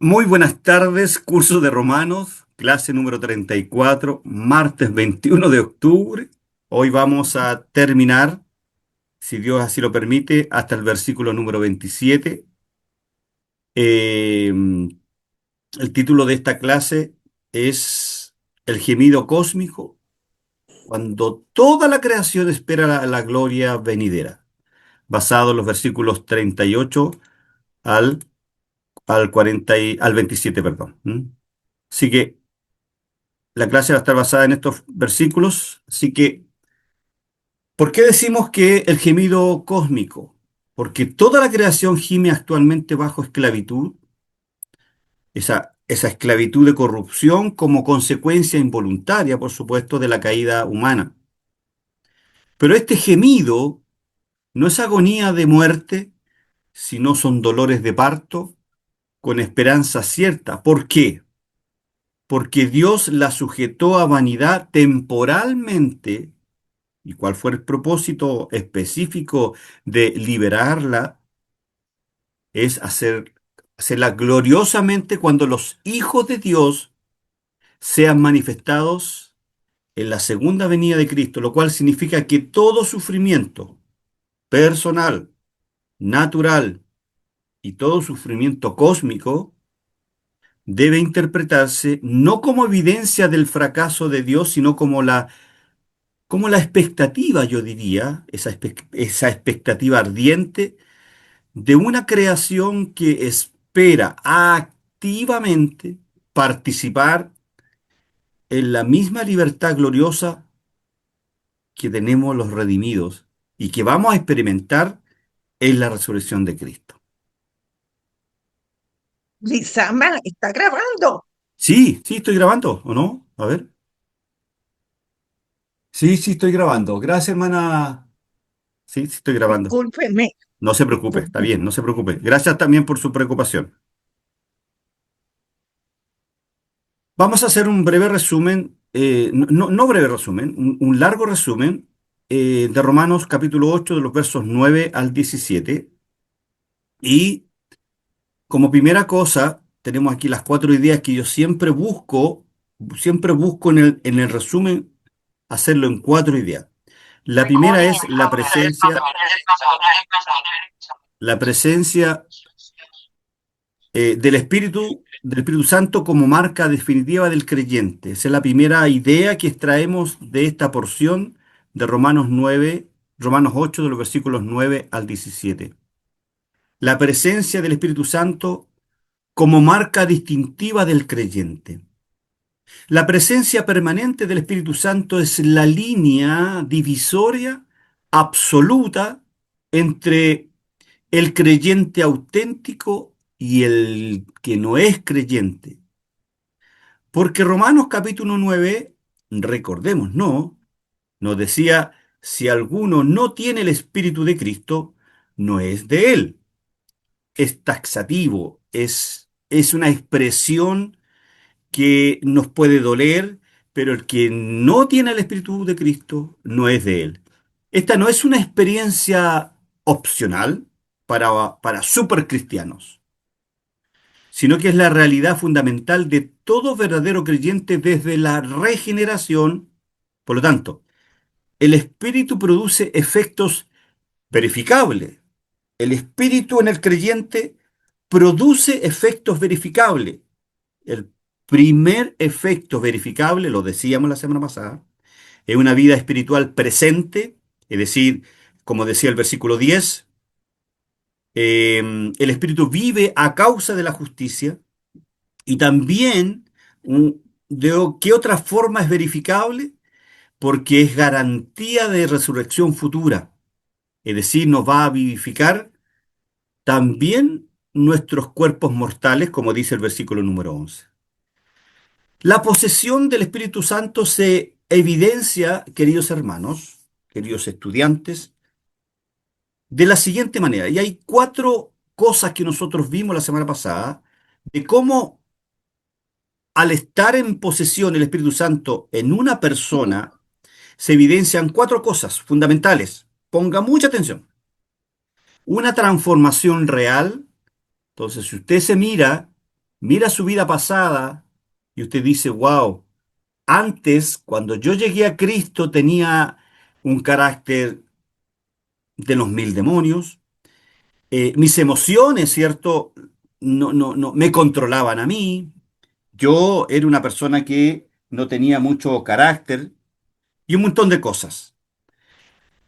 Muy buenas tardes, curso de Romanos, clase número 34, martes 21 de octubre. Hoy vamos a terminar, si Dios así lo permite, hasta el versículo número 27. Eh, el título de esta clase es El gemido cósmico, cuando toda la creación espera la gloria venidera, basado en los versículos 38 al, al 40 al 27, perdón. Así que la clase va a estar basada en estos versículos. Así que, ¿por qué decimos que el gemido cósmico? Porque toda la creación gime actualmente bajo esclavitud, esa esclavitud de corrupción como consecuencia involuntaria, por supuesto, de la caída humana. Pero este gemido no es agonía de muerte, sino son dolores de parto con esperanza cierta. ¿Por qué? Porque Dios la sujetó a vanidad temporalmente. ¿Y cuál fue el propósito específico de liberarla? Es hacerla gloriosamente cuando los hijos de Dios sean manifestados en la segunda venida de Cristo, lo cual significa que todo sufrimiento personal, natural y todo sufrimiento cósmico debe interpretarse no como evidencia del fracaso de Dios, sino como la expectativa, yo diría, esa expectativa ardiente de una creación que espera activamente participar en la misma libertad gloriosa que tenemos los redimidos y que vamos a experimentar en la resurrección de Cristo. Lisama está grabando. Sí, sí, estoy grabando, ¿o no? A ver. Sí, sí, estoy grabando. Gracias, hermana. Sí, sí, estoy grabando. Discúlpeme. No se preocupe, está bien, no se preocupe. Gracias también por su preocupación. Vamos a hacer un breve resumen, no breve resumen, un largo resumen de Romanos capítulo 8 de los versos 9 al 17. Y como primera cosa, tenemos aquí las cuatro ideas que yo siempre busco en el resumen hacerlo en cuatro ideas. La primera es la presencia del Espíritu Santo como marca definitiva del creyente. Esa es la primera idea que extraemos de esta porción de Romanos 8, de los versículos 9 al 17. La presencia del Espíritu Santo como marca distintiva del creyente. La presencia permanente del Espíritu Santo es la línea divisoria absoluta entre el creyente auténtico y el que no es creyente. Porque Romanos capítulo 9, recordemos, no, nos decía, si alguno no tiene el Espíritu de Cristo, no es de él. Es taxativo, es una expresión que nos puede doler, pero el que no tiene el Espíritu de Cristo no es de él. Esta no es una experiencia opcional para supercristianos, sino que es la realidad fundamental de todo verdadero creyente desde la regeneración. Por lo tanto, el Espíritu produce efectos verificables. El Espíritu en el creyente produce efectos verificables. El primer efecto verificable, lo decíamos la semana pasada, es una vida espiritual presente, es decir, como decía el versículo 10, el Espíritu vive a causa de la justicia. Y también, ¿de qué otra forma es verificable? Porque es garantía de resurrección futura. Es decir, nos va a vivificar también nuestros cuerpos mortales, como dice el versículo número 11. La posesión del Espíritu Santo se evidencia, queridos hermanos, queridos estudiantes, de la siguiente manera. Y hay cuatro cosas que nosotros vimos la semana pasada de cómo al estar en posesión del Espíritu Santo en una persona, se evidencian cuatro cosas fundamentales. Ponga mucha atención. Una transformación real. Entonces, si usted se mira su vida pasada y usted dice, wow, antes, cuando yo llegué a Cristo, tenía un carácter de los mil demonios. Mis emociones, ¿cierto? No, me controlaban a mí. Yo era una persona que no tenía mucho carácter y un montón de cosas.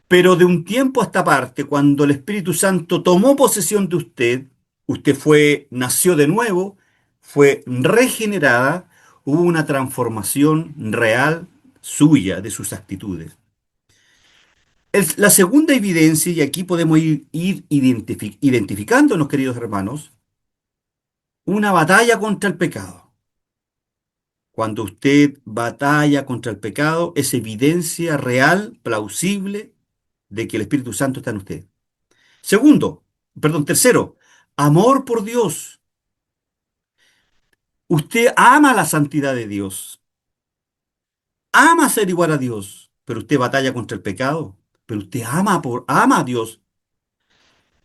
Pero de un tiempo a esta parte, cuando el Espíritu Santo tomó posesión de usted, nació de nuevo, fue regenerada, hubo una transformación real suya de sus actitudes. La segunda evidencia, y aquí podemos ir identificándonos, queridos hermanos, una batalla contra el pecado. Cuando usted batalla contra el pecado, es evidencia real, plausible, de que el Espíritu Santo está en usted. Tercero, amor por Dios. Usted ama la santidad de Dios, ama ser igual a Dios, pero usted batalla contra el pecado, pero usted ama a Dios.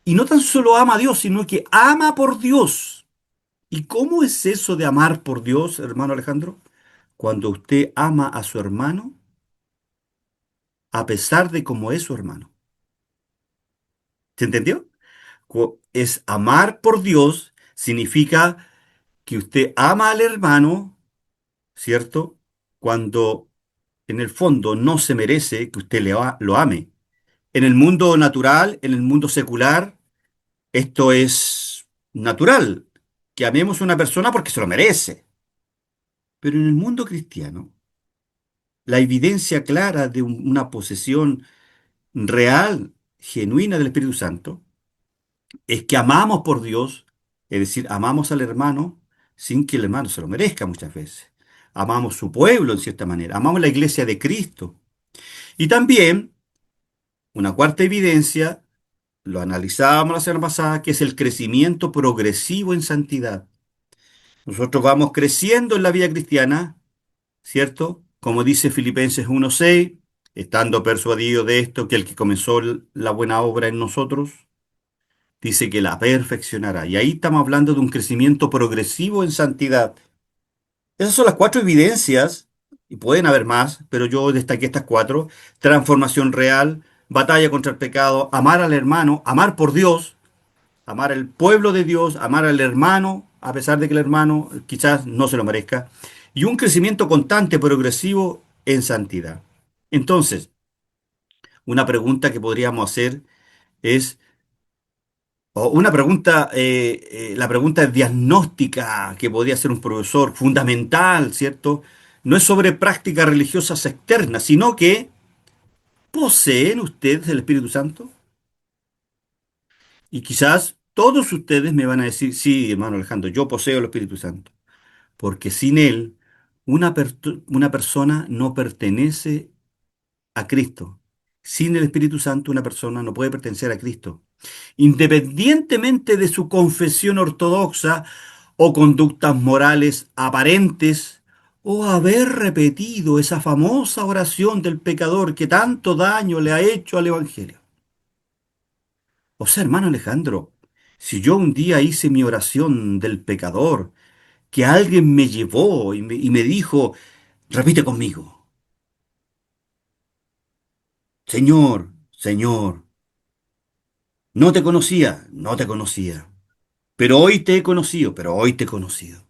Y no tan solo ama a Dios, sino que ama por Dios. ¿Y cómo es eso de amar por Dios, hermano Alejandro? Cuando usted ama a su hermano a pesar de cómo es su hermano. ¿Se entendió? Es amar por Dios, significa que usted ama al hermano, ¿cierto? Cuando en el fondo no se merece que usted lo ame. En el mundo natural, en el mundo secular, esto es natural, que amemos a una persona porque se lo merece. Pero en el mundo cristiano, la evidencia clara de una posesión real, genuina del Espíritu Santo, es que amamos por Dios, es decir, amamos al hermano sin que el hermano se lo merezca muchas veces. Amamos su pueblo en cierta manera, amamos la iglesia de Cristo. Y también, una cuarta evidencia, lo analizábamos la semana pasada, que es el crecimiento progresivo en santidad. Nosotros vamos creciendo en la vida cristiana, ¿cierto? Como dice Filipenses 1:6, estando persuadido de esto, que el que comenzó la buena obra en nosotros, dice que la perfeccionará. Y ahí estamos hablando de un crecimiento progresivo en santidad. Esas son las cuatro evidencias, y pueden haber más, pero yo destaqué estas cuatro. Transformación real, batalla contra el pecado, amar al hermano, amar por Dios, amar al pueblo de Dios, amar al hermano, a pesar de que el hermano quizás no se lo merezca, y un crecimiento constante, progresivo en santidad. Entonces, una pregunta que podríamos hacer es, o una pregunta, la pregunta diagnóstica que podría hacer un profesor, fundamental, ¿cierto? No es sobre prácticas religiosas externas, sino que ¿poseen ustedes el Espíritu Santo? Y quizás todos ustedes me van a decir, sí, hermano Alejandro, yo poseo el Espíritu Santo, porque sin él una persona no pertenece a Cristo. Sin el Espíritu Santo una persona no puede pertenecer a Cristo. Independientemente de su confesión ortodoxa o conductas morales aparentes, o haber repetido esa famosa oración del pecador que tanto daño le ha hecho al Evangelio. O sea, hermano Alejandro, si yo un día hice mi oración del pecador, que alguien me llevó y me dijo, repite conmigo, Señor, Señor, no te conocía, pero hoy te he conocido, pero hoy te he conocido.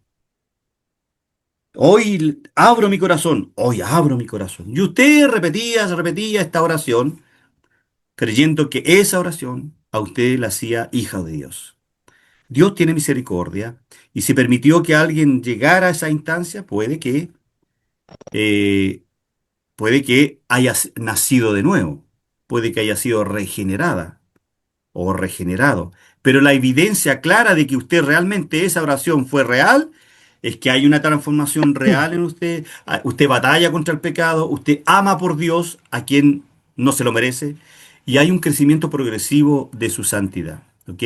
Hoy abro mi corazón, hoy abro mi corazón. Y usted se repetía esta oración, creyendo que esa oración a usted la hacía hija de Dios. Dios tiene misericordia y si permitió que alguien llegara a esa instancia, eh, puede que haya nacido de nuevo, puede que haya sido regenerada o regenerado. Pero la evidencia clara de que usted realmente esa oración fue real es que hay una transformación real en usted. Usted batalla contra el pecado, usted ama por Dios a quien no se lo merece y hay un crecimiento progresivo de su santidad. ¿Ok?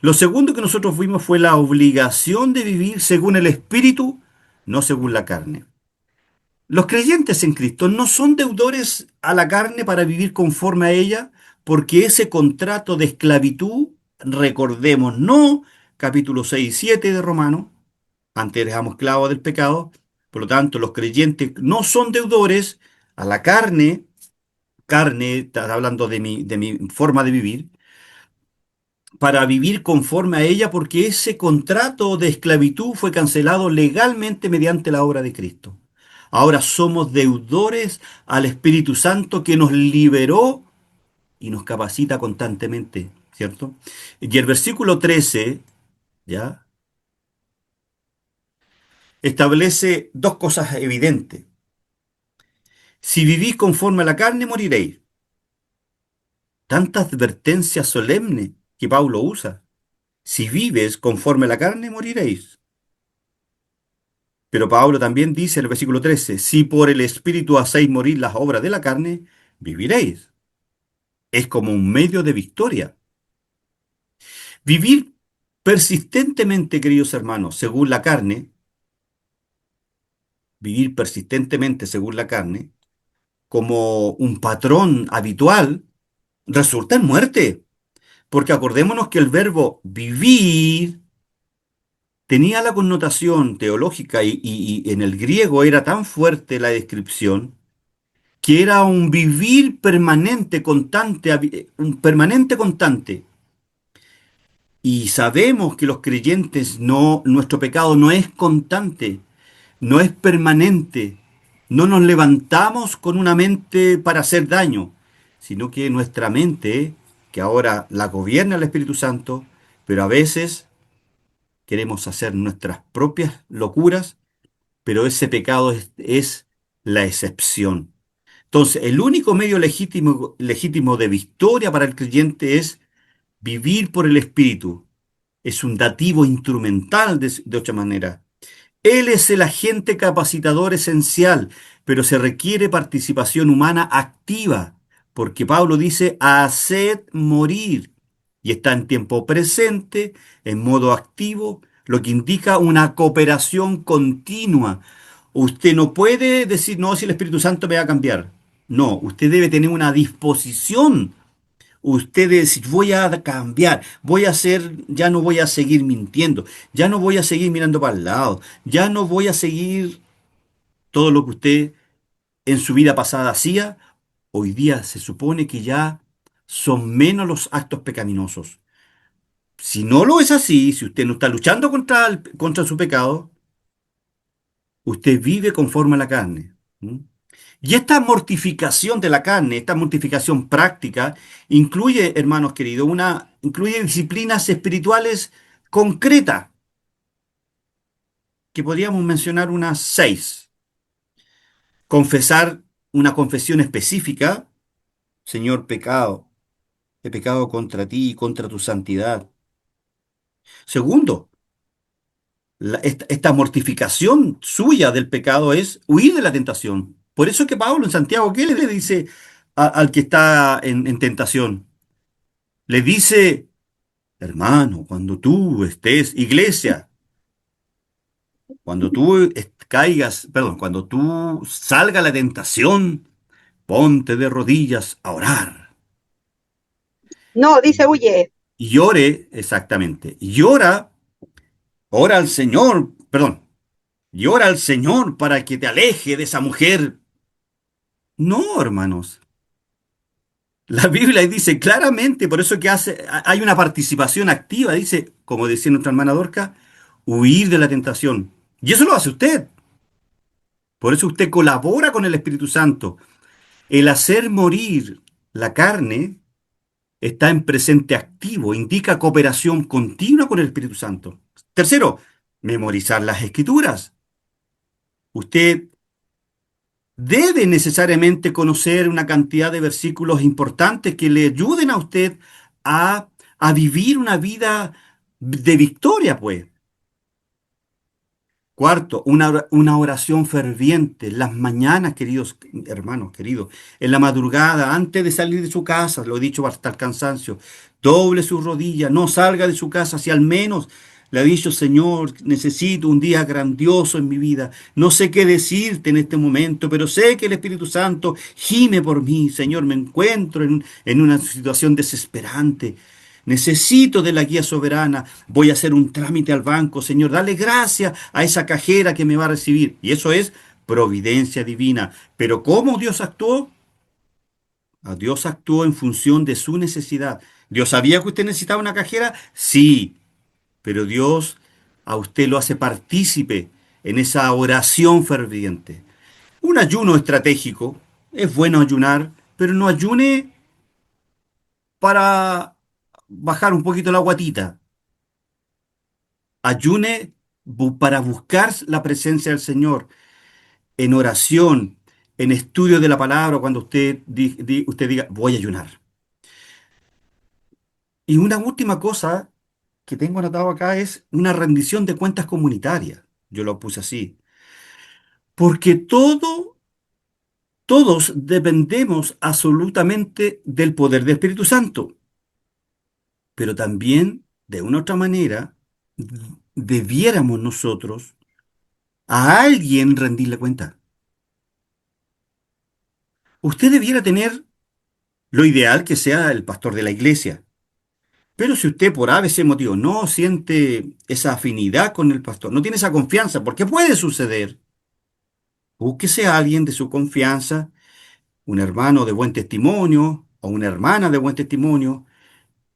Lo segundo que nosotros vimos fue la obligación de vivir según el Espíritu, no según la carne. Los creyentes en Cristo no son deudores a la carne para vivir conforme a ella, porque ese contrato de esclavitud, recordemos, no capítulo 6 y 7 de Romanos, antes éramos esclavos del pecado, por lo tanto los creyentes no son deudores a la carne, carne, está hablando de mi forma de vivir, para vivir conforme a ella, porque ese contrato de esclavitud fue cancelado legalmente mediante la obra de Cristo. Ahora somos deudores al Espíritu Santo que nos liberó y nos capacita constantemente, ¿cierto? Y el versículo 13, ¿ya? Establece dos cosas evidentes. Si vivís conforme a la carne, moriréis. Tanta advertencia solemne que Pablo usa. Si vives conforme a la carne, moriréis. Pero Pablo también dice en el versículo 13, si por el Espíritu hacéis morir las obras de la carne, viviréis. Es como un medio de victoria. Vivir persistentemente, queridos hermanos, según la carne, vivir persistentemente según la carne, como un patrón habitual, resulta en muerte. Porque acordémonos que el verbo vivir tenía la connotación teológica y en el griego era tan fuerte la descripción que era un vivir permanente, constante, un permanente constante. Y sabemos que los creyentes no, nuestro pecado no es constante, no es permanente. No nos levantamos con una mente para hacer daño, sino que nuestra mente, que ahora la gobierna el Espíritu Santo, pero a veces queremos hacer nuestras propias locuras, pero ese pecado es la excepción. Entonces, el único medio legítimo de victoria para el creyente es vivir por el Espíritu. Es un dativo instrumental de otra manera. Él es el agente capacitador esencial, pero se requiere participación humana activa, porque Pablo dice, haced morir, y está en tiempo presente, en modo activo, lo que indica una cooperación continua. Usted no puede decir, no, si el Espíritu Santo me va a cambiar. No, usted debe tener una disposición. Usted debe decir, voy a cambiar, voy a hacer, ya no voy a seguir mintiendo, ya no voy a seguir mirando para el lado, ya no voy a seguir todo lo que usted en su vida pasada hacía. Hoy día se supone que ya son menos los actos pecaminosos. Si no lo es así, si usted no está luchando contra su pecado, usted vive conforme a la carne. ¿Mm? Y esta mortificación de la carne, esta mortificación práctica, incluye, hermanos queridos, incluye disciplinas espirituales concretas, que podríamos mencionar unas seis. Confesar una confesión específica, Señor, pecado, he pecado contra ti y contra tu santidad. Segundo, esta mortificación suya del pecado es huir de la tentación. Por eso es que Pablo en Santiago, ¿qué le dice al que está en tentación? Le dice, hermano, cuando tú estés, iglesia, cuando tú caigas, perdón, cuando tú salga la tentación, ponte de rodillas a orar. No, dice huye. Y llore, exactamente, y ora, ora al Señor, perdón, llora al Señor para que te aleje de esa mujer. No, hermanos. La Biblia dice claramente, por eso que hay una participación activa, dice, como decía nuestra hermana Dorca, huir de la tentación. Y eso lo hace usted. Por eso usted colabora con el Espíritu Santo. El hacer morir la carne está en presente activo, indica cooperación continua con el Espíritu Santo. Tercero, memorizar las escrituras. Usted debe necesariamente conocer una cantidad de versículos importantes que le ayuden a usted a vivir una vida de victoria, pues. Cuarto, una oración ferviente en las mañanas, queridos hermanos, queridos, en la madrugada, antes de salir de su casa, lo he dicho hasta el cansancio, doble su rodilla, no salga de su casa, si al menos le ha dicho, Señor, necesito un día grandioso en mi vida, no sé qué decirte en este momento, pero sé que el Espíritu Santo gime por mí, Señor, me encuentro en una situación desesperante. Necesito de la guía soberana. Voy a hacer un trámite al banco, Señor. Dale gracias a esa cajera que me va a recibir. Y eso es providencia divina. Pero ¿cómo Dios actuó? Dios actuó en función de su necesidad. ¿Dios sabía que usted necesitaba una cajera? Sí, pero Dios a usted lo hace partícipe en esa oración ferviente. Un ayuno estratégico. Es bueno ayunar, pero no ayune para bajar un poquito la guatita. Ayune para buscar la presencia del Señor en oración, en estudio de la palabra, cuando usted diga, voy a ayunar. Y una última cosa que tengo anotado acá es una rendición de cuentas comunitarias. Yo lo puse así. Porque todos dependemos absolutamente del poder del Espíritu Santo, pero también, de una u otra manera, debiéramos nosotros a alguien rendirle cuenta. Usted debiera tener lo ideal que sea el pastor de la iglesia. Pero si usted por ABC motivo no siente esa afinidad con el pastor, no tiene esa confianza, porque puede suceder, búsquese a alguien de su confianza, un hermano de buen testimonio o una hermana de buen testimonio,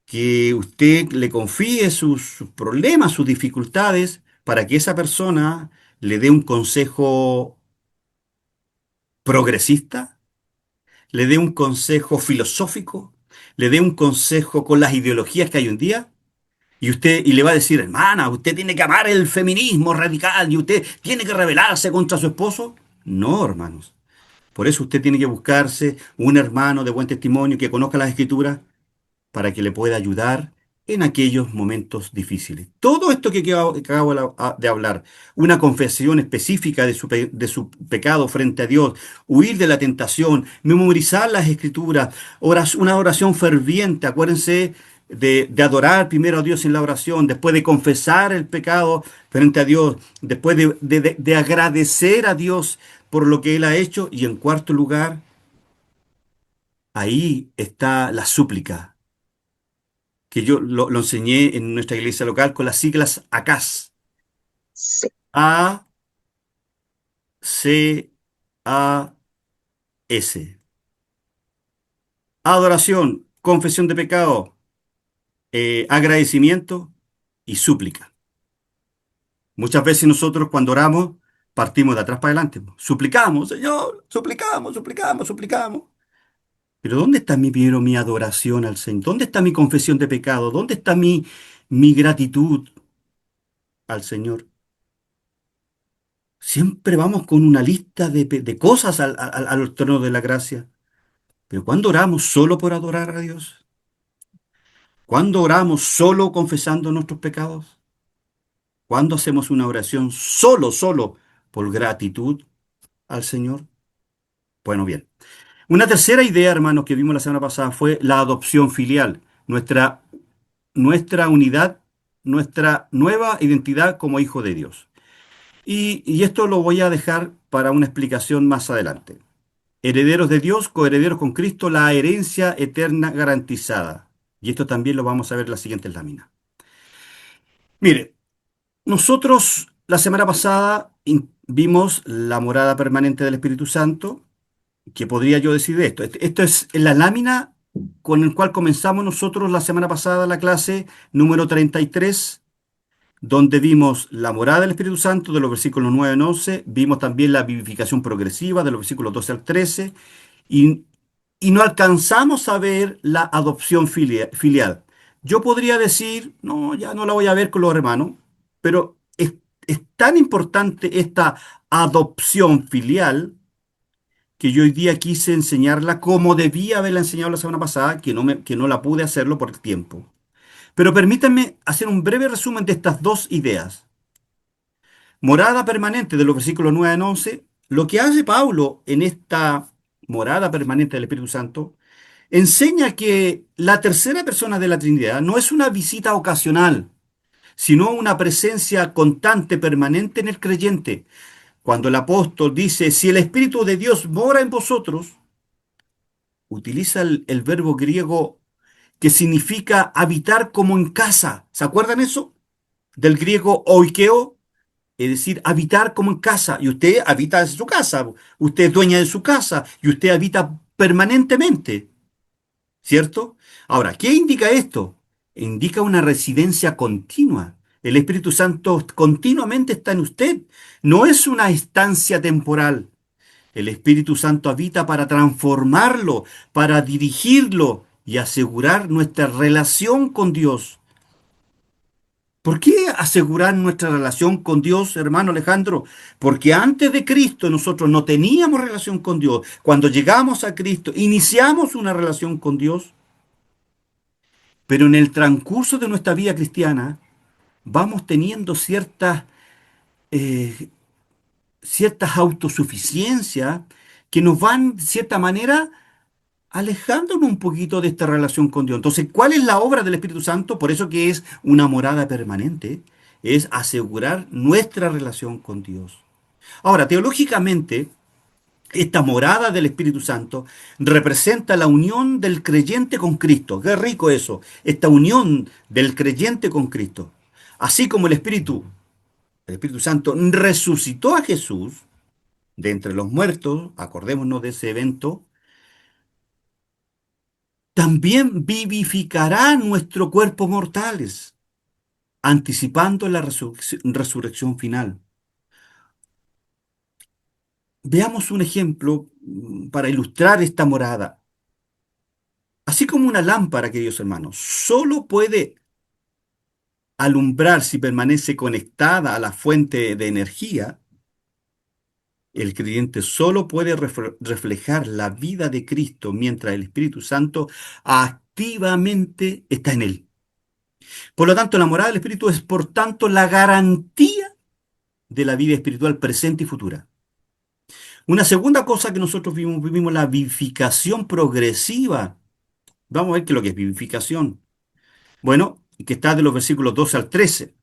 que usted le confíe sus problemas, sus dificultades, para que esa persona le dé un consejo progresista, le dé un consejo filosófico, le dé un consejo con las ideologías que hay hoy en día. Y le va a decir, hermana, usted tiene que amar el feminismo radical y usted tiene que rebelarse contra su esposo. No, hermanos. Por eso usted tiene que buscarse un hermano de buen testimonio que conozca las escrituras para que le pueda ayudar en aquellos momentos difíciles. Todo esto que acabo de hablar, una confesión específica de su pecado frente a Dios, huir de la tentación, memorizar las escrituras, una oración ferviente, acuérdense de adorar primero a Dios en la oración, después de confesar el pecado frente a Dios, después de agradecer a Dios por lo que Él ha hecho, y en cuarto lugar, ahí está la súplica que yo lo enseñé en nuestra iglesia local con las siglas ACAS. Sí, ACAS. Adoración, confesión de pecado, agradecimiento y súplica. Muchas veces nosotros cuando oramos partimos de atrás para adelante. Suplicamos, Señor, suplicamos, suplicamos, suplicamos. Pero ¿dónde está primero mi adoración al Señor? ¿Dónde está mi confesión de pecado? ¿Dónde está mi gratitud al Señor? Siempre vamos con una lista de cosas al trono de la gracia. Pero ¿cuándo oramos solo por adorar a Dios? ¿Cuándo oramos solo confesando nuestros pecados? ¿Cuándo hacemos una oración solo por gratitud al Señor? Bueno, bien. Una tercera idea, hermanos, que vimos la semana pasada fue la adopción filial. Nuestra unidad, nuestra nueva identidad como hijo de Dios. Y esto lo voy a dejar para una explicación más adelante. Herederos de Dios, coherederos con Cristo, la herencia eterna garantizada. Y esto también lo vamos a ver en la siguiente lámina. Mire, nosotros la semana pasada vimos la morada permanente del Espíritu Santo. ¿Qué podría yo decir de esto? Esto es la lámina con el cual comenzamos nosotros la semana pasada la clase número 33, donde vimos la morada del Espíritu Santo de los versículos 9 al 11, vimos también la vivificación progresiva de los versículos 12 al 13, y, y no alcanzamos a ver la adopción filial. Yo podría decir, no, ya no la voy a ver con los hermanos, pero es tan importante esta adopción filial que yo hoy día quise enseñarla como debía haberla enseñado la semana pasada, que no la pude hacerlo por el tiempo. Pero permítanme hacer un breve resumen de estas dos ideas. Morada permanente de los versículos 9 al 11. Lo que hace Pablo en esta morada permanente del Espíritu Santo enseña que la tercera persona de la Trinidad no es una visita ocasional, sino una presencia constante, permanente en el creyente. Cuando el apóstol dice, si el Espíritu de Dios mora en vosotros, utiliza el verbo griego que significa habitar como en casa. ¿Se acuerdan eso? Del griego oikeo, es decir, habitar como en casa. Y usted habita en su casa, usted es dueña de su casa y usted habita permanentemente, ¿cierto? Ahora, ¿qué indica esto? Indica una residencia continua. El Espíritu Santo continuamente está en usted. No es una estancia temporal. El Espíritu Santo habita para transformarlo, para dirigirlo y asegurar nuestra relación con Dios. ¿Por qué asegurar nuestra relación con Dios, hermano Alejandro? Porque antes de Cristo nosotros no teníamos relación con Dios. Cuando llegamos a Cristo, iniciamos una relación con Dios, pero en el transcurso de nuestra vida cristiana vamos teniendo eh, ciertas autosuficiencias que nos van, de cierta manera, alejándonos un poquito de esta relación con Dios. Entonces, ¿cuál es la obra del Espíritu Santo? Por eso que es una morada permanente, es asegurar nuestra relación con Dios. Ahora, teológicamente, esta morada del Espíritu Santo representa la unión del creyente con Cristo. Qué rico eso, esta unión del creyente con Cristo. Así como el Espíritu Santo resucitó a Jesús de entre los muertos, acordémonos de ese evento, también vivificará nuestro cuerpo mortales, anticipando la resurrección final. Veamos un ejemplo para ilustrar esta morada. Así como una lámpara, queridos hermanos, solo puede alumbrar si permanece conectada a la fuente de energía, el creyente solo puede reflejar la vida de Cristo mientras el Espíritu Santo activamente está en él. Por lo tanto, la morada del Espíritu es, por tanto, la garantía de la vida espiritual presente y futura. Una segunda cosa que nosotros vivimos la vivificación progresiva. Vamos a ver qué es lo que es vivificación. Bueno, que está de los versículos 12 al 13.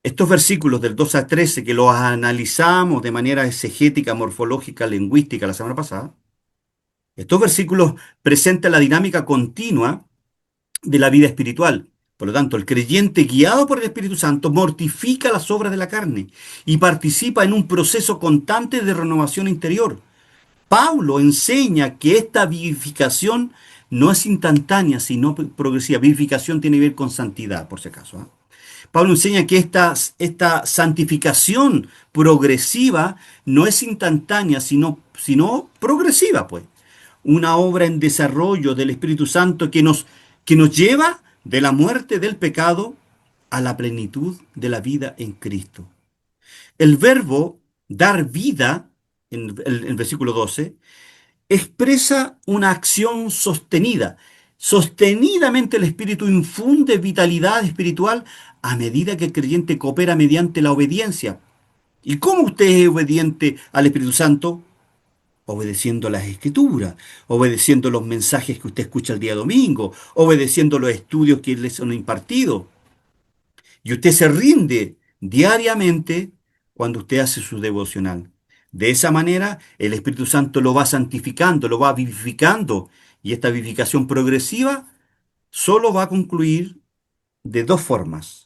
Estos versículos del 2 al 13 que los analizamos de manera exegética, morfológica, lingüística la semana pasada, estos versículos presentan la dinámica continua de la vida espiritual. Por lo tanto, el creyente guiado por el Espíritu Santo mortifica las obras de la carne y participa en un proceso constante de renovación interior. Pablo enseña que esta vivificación no es instantánea, sino progresiva. Vivificación tiene que ver con santidad, por si acaso, ¿eh? Pablo enseña que esta santificación progresiva no es instantánea, sino progresiva, pues. Una obra en desarrollo del Espíritu Santo que nos lleva de la muerte del pecado a la plenitud de la vida en Cristo. El verbo dar vida, en el versículo 12, expresa una acción sostenida. Sostenidamente el Espíritu infunde vitalidad espiritual a medida que el creyente coopera mediante la obediencia. ¿Y cómo usted es obediente al Espíritu Santo? Obedeciendo las Escrituras, obedeciendo los mensajes que usted escucha el día domingo, obedeciendo los estudios que les son impartidos. Y usted se rinde diariamente cuando usted hace su devocional. De esa manera, el Espíritu Santo lo va santificando, lo va vivificando. Y esta vivificación progresiva solo va a concluir de dos formas.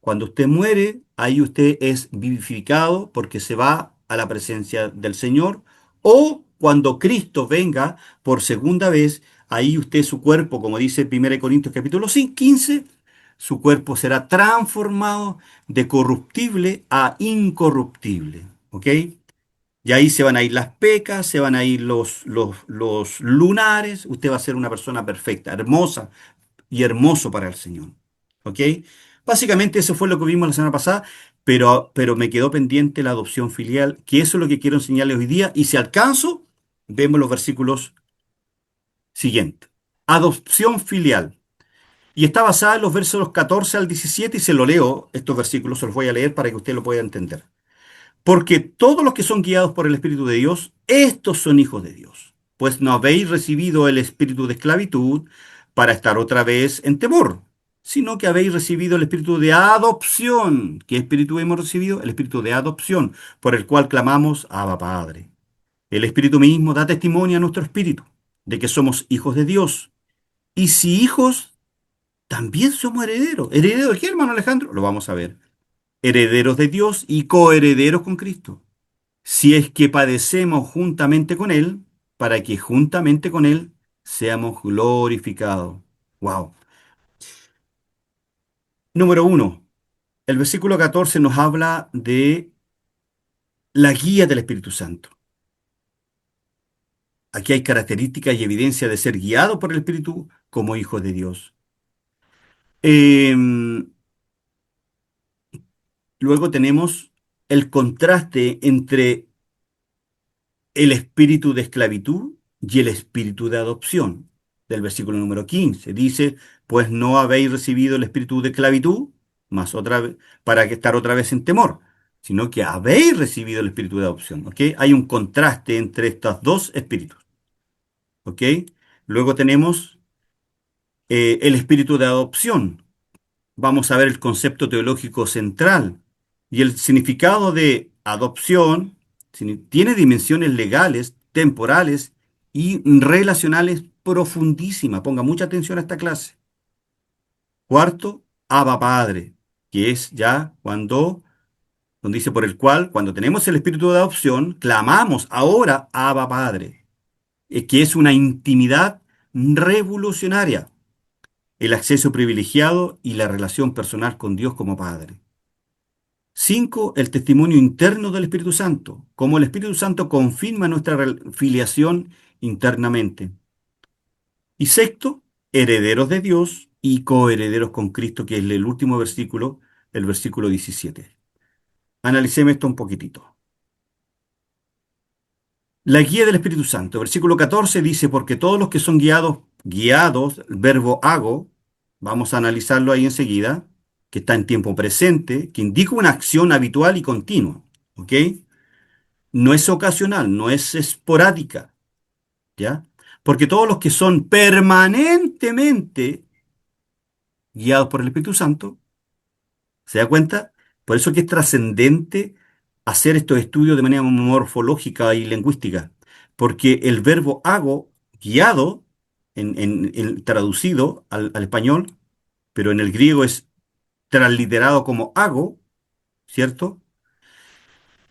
Cuando usted muere, ahí usted es vivificado porque se va a la presencia del Señor. O cuando Cristo venga por segunda vez, ahí usted su cuerpo, como dice 1 Corintios capítulo 15, su cuerpo será transformado de corruptible a incorruptible. ¿Ok? Y ahí se van a ir las pecas, se van a ir los lunares. Usted va a ser una persona perfecta, hermosa y hermoso para el Señor. ¿Ok? Básicamente eso fue lo que vimos la semana pasada, pero me quedó pendiente la adopción filial, que eso es lo que quiero enseñarles hoy día. Y si alcanzo, vemos los versículos siguientes. Adopción filial. Y está basada en los versos 14 al 17 y se lo leo, estos versículos se los voy a leer para que usted lo pueda entender. Porque todos los que son guiados por el Espíritu de Dios, estos son hijos de Dios. Pues no habéis recibido el espíritu de esclavitud para estar otra vez en temor, sino que habéis recibido el espíritu de adopción. ¿Qué espíritu hemos recibido? El espíritu de adopción, por el cual clamamos, Abba Padre. El Espíritu mismo da testimonio a nuestro espíritu de que somos hijos de Dios. Y si hijos, también somos herederos. ¿Herederos de qué, hermano Alejandro? Lo vamos a ver. Herederos de Dios y coherederos con Cristo, si es que padecemos juntamente con Él, para que juntamente con Él seamos glorificados. Wow. Número uno, el versículo 14 nos habla de la guía del Espíritu Santo. Aquí hay características y evidencia de ser guiado por el Espíritu como hijos de Dios. Em, Luego tenemos el contraste entre el espíritu de esclavitud y el espíritu de adopción. Del versículo número 15 dice, pues no habéis recibido el espíritu de esclavitud, más otra vez, para que estar otra vez en temor, sino que habéis recibido el espíritu de adopción. ¿Ok? Hay un contraste entre estos dos espíritus. ¿Ok? Luego tenemos el espíritu de adopción. Vamos a ver el concepto teológico central y el significado de adopción tiene dimensiones legales, temporales y relacionales profundísimas. Ponga mucha atención a esta clase. Cuarto, Abba Padre, que es ya donde dice por el cual, cuando tenemos el espíritu de adopción, clamamos ahora Abba Padre, que es una intimidad revolucionaria, el acceso privilegiado y la relación personal con Dios como Padre. Cinco, el testimonio interno del Espíritu Santo, cómo el Espíritu Santo confirma nuestra filiación internamente. Y sexto, herederos de Dios y coherederos con Cristo, que es el último versículo, el versículo 17. Analicemos esto un poquitito. La guía del Espíritu Santo, versículo 14 dice, porque todos los que son guiados, el verbo hago, vamos a analizarlo ahí enseguida, que está en tiempo presente, que indica una acción habitual y continua. ¿Ok? No es ocasional, no es esporádica, ¿ya? Porque todos los que son permanentemente guiados por el Espíritu Santo, ¿se da cuenta? Por eso que es trascendente hacer estos estudios de manera morfológica y lingüística, porque el verbo hago, guiado, traducido al español, pero en el griego es transliterado como hago, ¿cierto?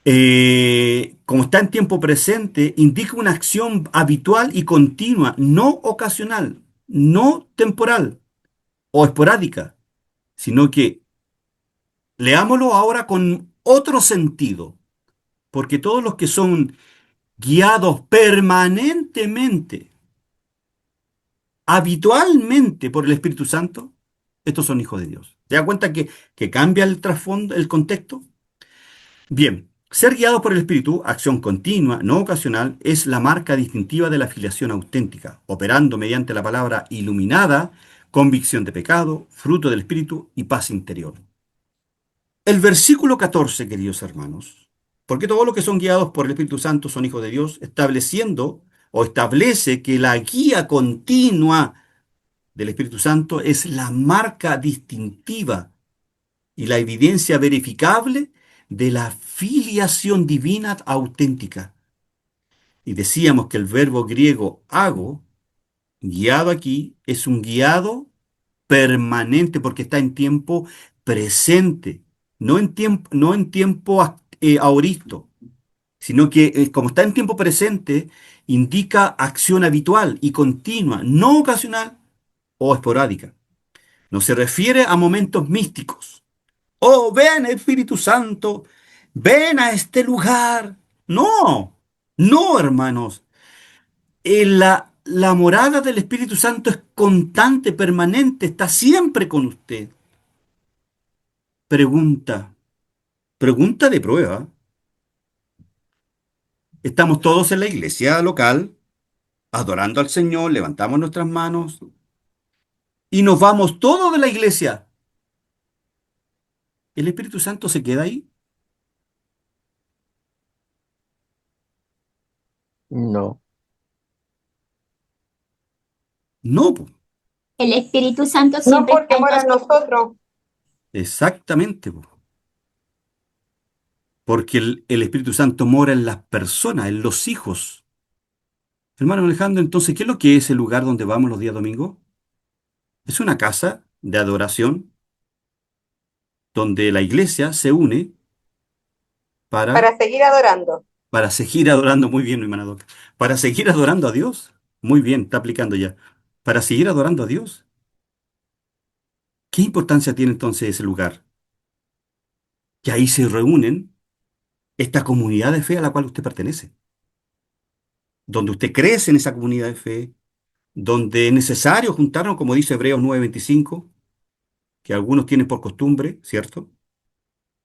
Como está en tiempo presente, indica una acción habitual y continua, no ocasional, no temporal o esporádica, sino que leámoslo ahora con otro sentido, porque todos los que son guiados permanentemente, habitualmente por el Espíritu Santo, estos son hijos de Dios. ¿Te das cuenta que cambia el trasfondo, el contexto? Bien, ser guiado por el Espíritu, acción continua, no ocasional, es la marca distintiva de la filiación auténtica, operando mediante la palabra iluminada, convicción de pecado, fruto del Espíritu y paz interior. El versículo 14, queridos hermanos, porque todos los que son guiados por el Espíritu Santo son hijos de Dios, estableciendo o establece que la guía continua del Espíritu Santo es la marca distintiva y la evidencia verificable de la filiación divina auténtica. Y decíamos que el verbo griego hago, guiado aquí, es un guiado permanente porque está en tiempo presente, no en tiempo aoristo, sino que como está en tiempo presente, indica acción habitual y continua, no ocasional o esporádica. No se refiere a momentos místicos. Oh, ven Espíritu Santo, ven a este lugar. No, no, hermanos. La morada del Espíritu Santo es constante, permanente, está siempre con usted. Pregunta, pregunta de prueba. Estamos todos en la iglesia local, adorando al Señor, levantamos nuestras manos, y nos vamos todos de la iglesia, ¿el Espíritu Santo se queda ahí? No. No, po. El Espíritu Santo No siempre está porque en mora en nosotros. nosotros. Exactamente, po. Porque el Espíritu Santo mora en las personas, en los hijos. Hermano Alejandro, entonces, ¿qué es lo que es el lugar donde vamos los días domingos? Es una casa de adoración donde la iglesia se une para, Para seguir adorando. para seguir adorando, muy bien, mi hermana Doc, para seguir adorando a Dios. Muy bien, está aplicando ya. Para seguir adorando a Dios. ¿Qué importancia tiene entonces ese lugar? Que ahí se reúnen esta comunidad de fe a la cual usted pertenece, donde usted crece en esa comunidad de fe, donde es necesario juntarnos, como dice Hebreos 9:25, que algunos tienen por costumbre, ¿cierto?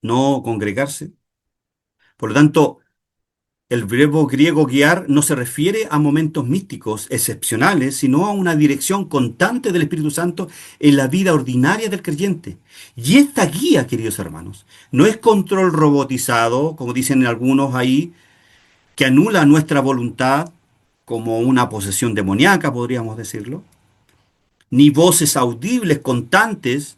No congregarse. Por lo tanto, el verbo griego guiar no se refiere a momentos místicos excepcionales, sino a una dirección constante del Espíritu Santo en la vida ordinaria del creyente. Y esta guía, queridos hermanos, no es control robotizado, como dicen algunos ahí, que anula nuestra voluntad como una posesión demoníaca, podríamos decirlo, ni voces audibles constantes,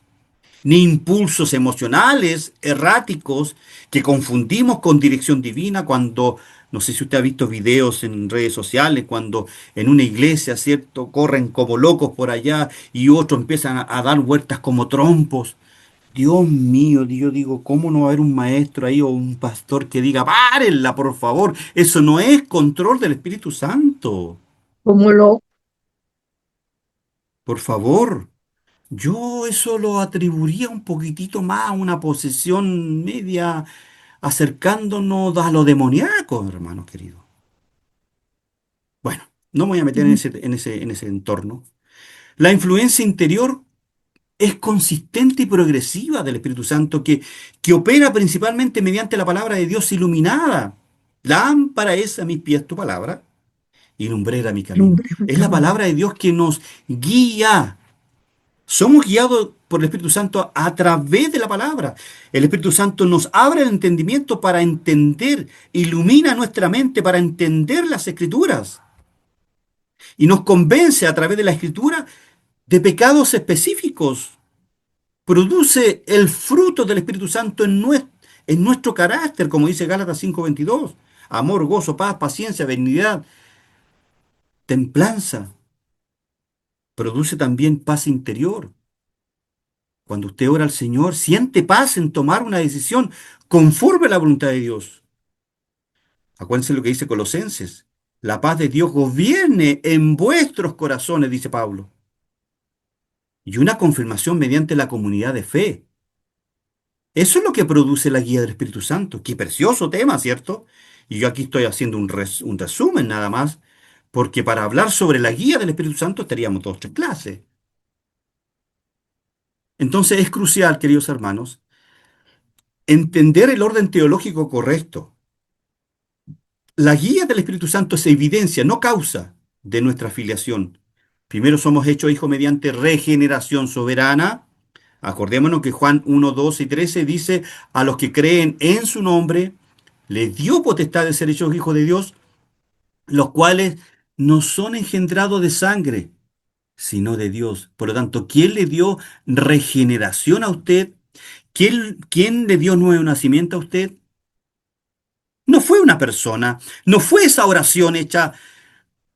ni impulsos emocionales erráticos que confundimos con dirección divina cuando, no sé si usted ha visto videos en redes sociales, cuando en una iglesia, ¿cierto? Corren como locos por allá y otros empiezan a dar vueltas como trompos. Dios mío, yo digo, ¿cómo no va a haber un maestro ahí o un pastor que diga, párenla, por favor? Eso no es control del Espíritu Santo. ¿Cómo lo? Por favor. Yo eso lo atribuiría un poquitito más a una posesión media acercándonos a lo demoníaco, hermanos queridos. Bueno, no me voy a meter en ese entorno. La influencia interior es consistente y progresiva del Espíritu Santo que opera principalmente mediante la palabra de Dios iluminada. Lámpara es a mis pies tu palabra y lumbrera mi camino. Lumbre mi Es la camino. palabra de Dios que nos guía. Somos guiados por el Espíritu Santo a través de la palabra. El Espíritu Santo nos abre el entendimiento para entender, ilumina nuestra mente para entender las Escrituras y nos convence a través de la Escritura de pecados específicos. Produce el fruto del Espíritu Santo en nuestro carácter, como dice Gálatas 5:22. Amor, gozo, paz, paciencia, benignidad, templanza. Produce también paz interior. Cuando usted ora al Señor, siente paz en tomar una decisión conforme a la voluntad de Dios. Acuérdense lo que dice Colosenses. La paz de Dios gobierne en vuestros corazones, dice Pablo. Y una confirmación mediante la comunidad de fe. Eso es lo que produce la guía del Espíritu Santo. Qué precioso tema, ¿cierto? Y yo aquí estoy haciendo un resumen nada más, porque para hablar sobre la guía del Espíritu Santo estaríamos dos, tres clases. Entonces es crucial, queridos hermanos, entender el orden teológico correcto. La guía del Espíritu Santo es evidencia, no causa de nuestra filiación. Primero somos hechos hijos mediante regeneración soberana. Acordémonos que Juan 1, 12 y 13 dice, a los que creen en su nombre, les dio potestad de ser hechos hijos de Dios, los cuales no son engendrados de sangre, sino de Dios. Por lo tanto, ¿quién le dio regeneración a usted? ¿Quién le dio nuevo nacimiento a usted? No fue una persona, no fue esa oración hecha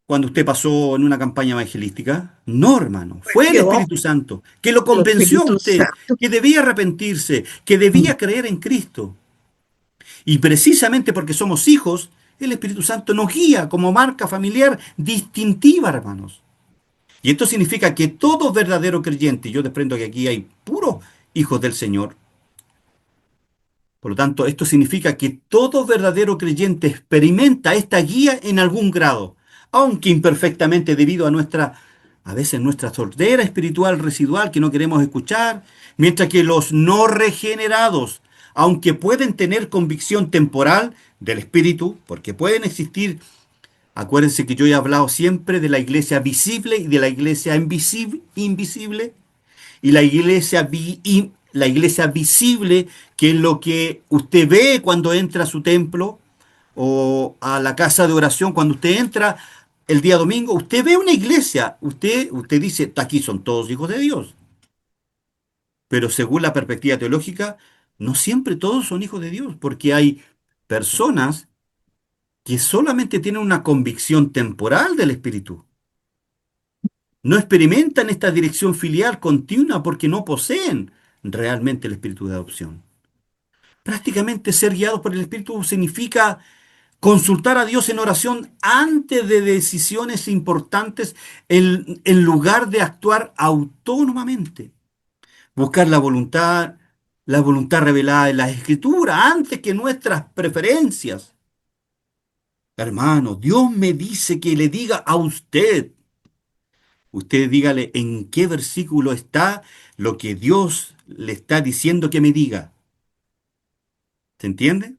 cuando usted pasó en una campaña evangelística. No, hermano, Pues fue el Dios, Espíritu Santo que lo el convenció a Espíritu usted, Santo. que debía arrepentirse, que Mm. debía creer en Cristo. Y precisamente porque somos hijos, el Espíritu Santo nos guía como marca familiar distintiva, hermanos. Y esto significa que todo verdadero creyente, y yo desprendo que aquí hay puros hijos del Señor, por lo tanto, esto significa que todo verdadero creyente experimenta esta guía en algún grado, aunque imperfectamente debido a veces nuestra sordera espiritual residual que no queremos escuchar, mientras que los no regenerados, aunque pueden tener convicción temporal del espíritu, porque pueden existir, acuérdense que yo he hablado siempre de la iglesia visible y de la iglesia invisible, y la iglesia visible, que es lo que usted ve cuando entra a su templo o a la casa de oración, cuando usted entra el día domingo, usted ve una iglesia, usted dice, aquí son todos hijos de Dios. Pero según la perspectiva teológica, no siempre todos son hijos de Dios, porque hay personas que solamente tienen una convicción temporal del Espíritu. No experimentan esta dirección filial continua porque no poseen realmente el espíritu de adopción. Prácticamente ser guiados por el Espíritu significa consultar a Dios en oración antes de decisiones importantes en lugar de actuar autónomamente. Buscar la voluntad revelada en la Escritura antes que nuestras preferencias. Hermano, Dios me dice que le diga a usted. Usted dígale en qué versículo está lo que Dios le está diciendo que me diga. ¿Se entiende?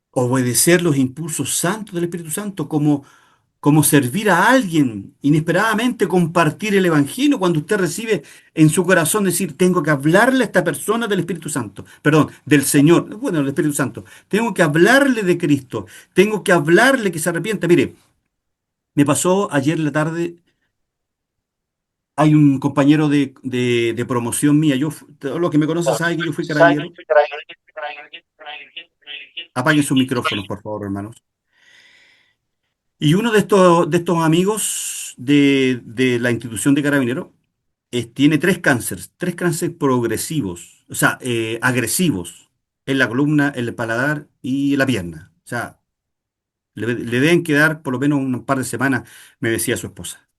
Obedecer los impulsos santos del Espíritu Santo, como servir a alguien, inesperadamente compartir el Evangelio cuando usted recibe en su corazón decir, tengo que hablarle a esta persona del Espíritu Santo, perdón, del Señor, bueno, del Espíritu Santo, tengo que hablarle de Cristo, tengo que hablarle que se arrepienta. Mire, me pasó ayer en la tarde. Hay un compañero de promoción mía. Todo lo que me conocen sabe que yo fui carabinero. Apaguen sus micrófonos, por favor, hermanos. Y uno de estos amigos de la institución de carabineros tiene tres cánceres progresivos, o sea, agresivos, en la columna, en el paladar y la pierna. O sea, le deben quedar por lo menos un par de semanas, me decía su esposa.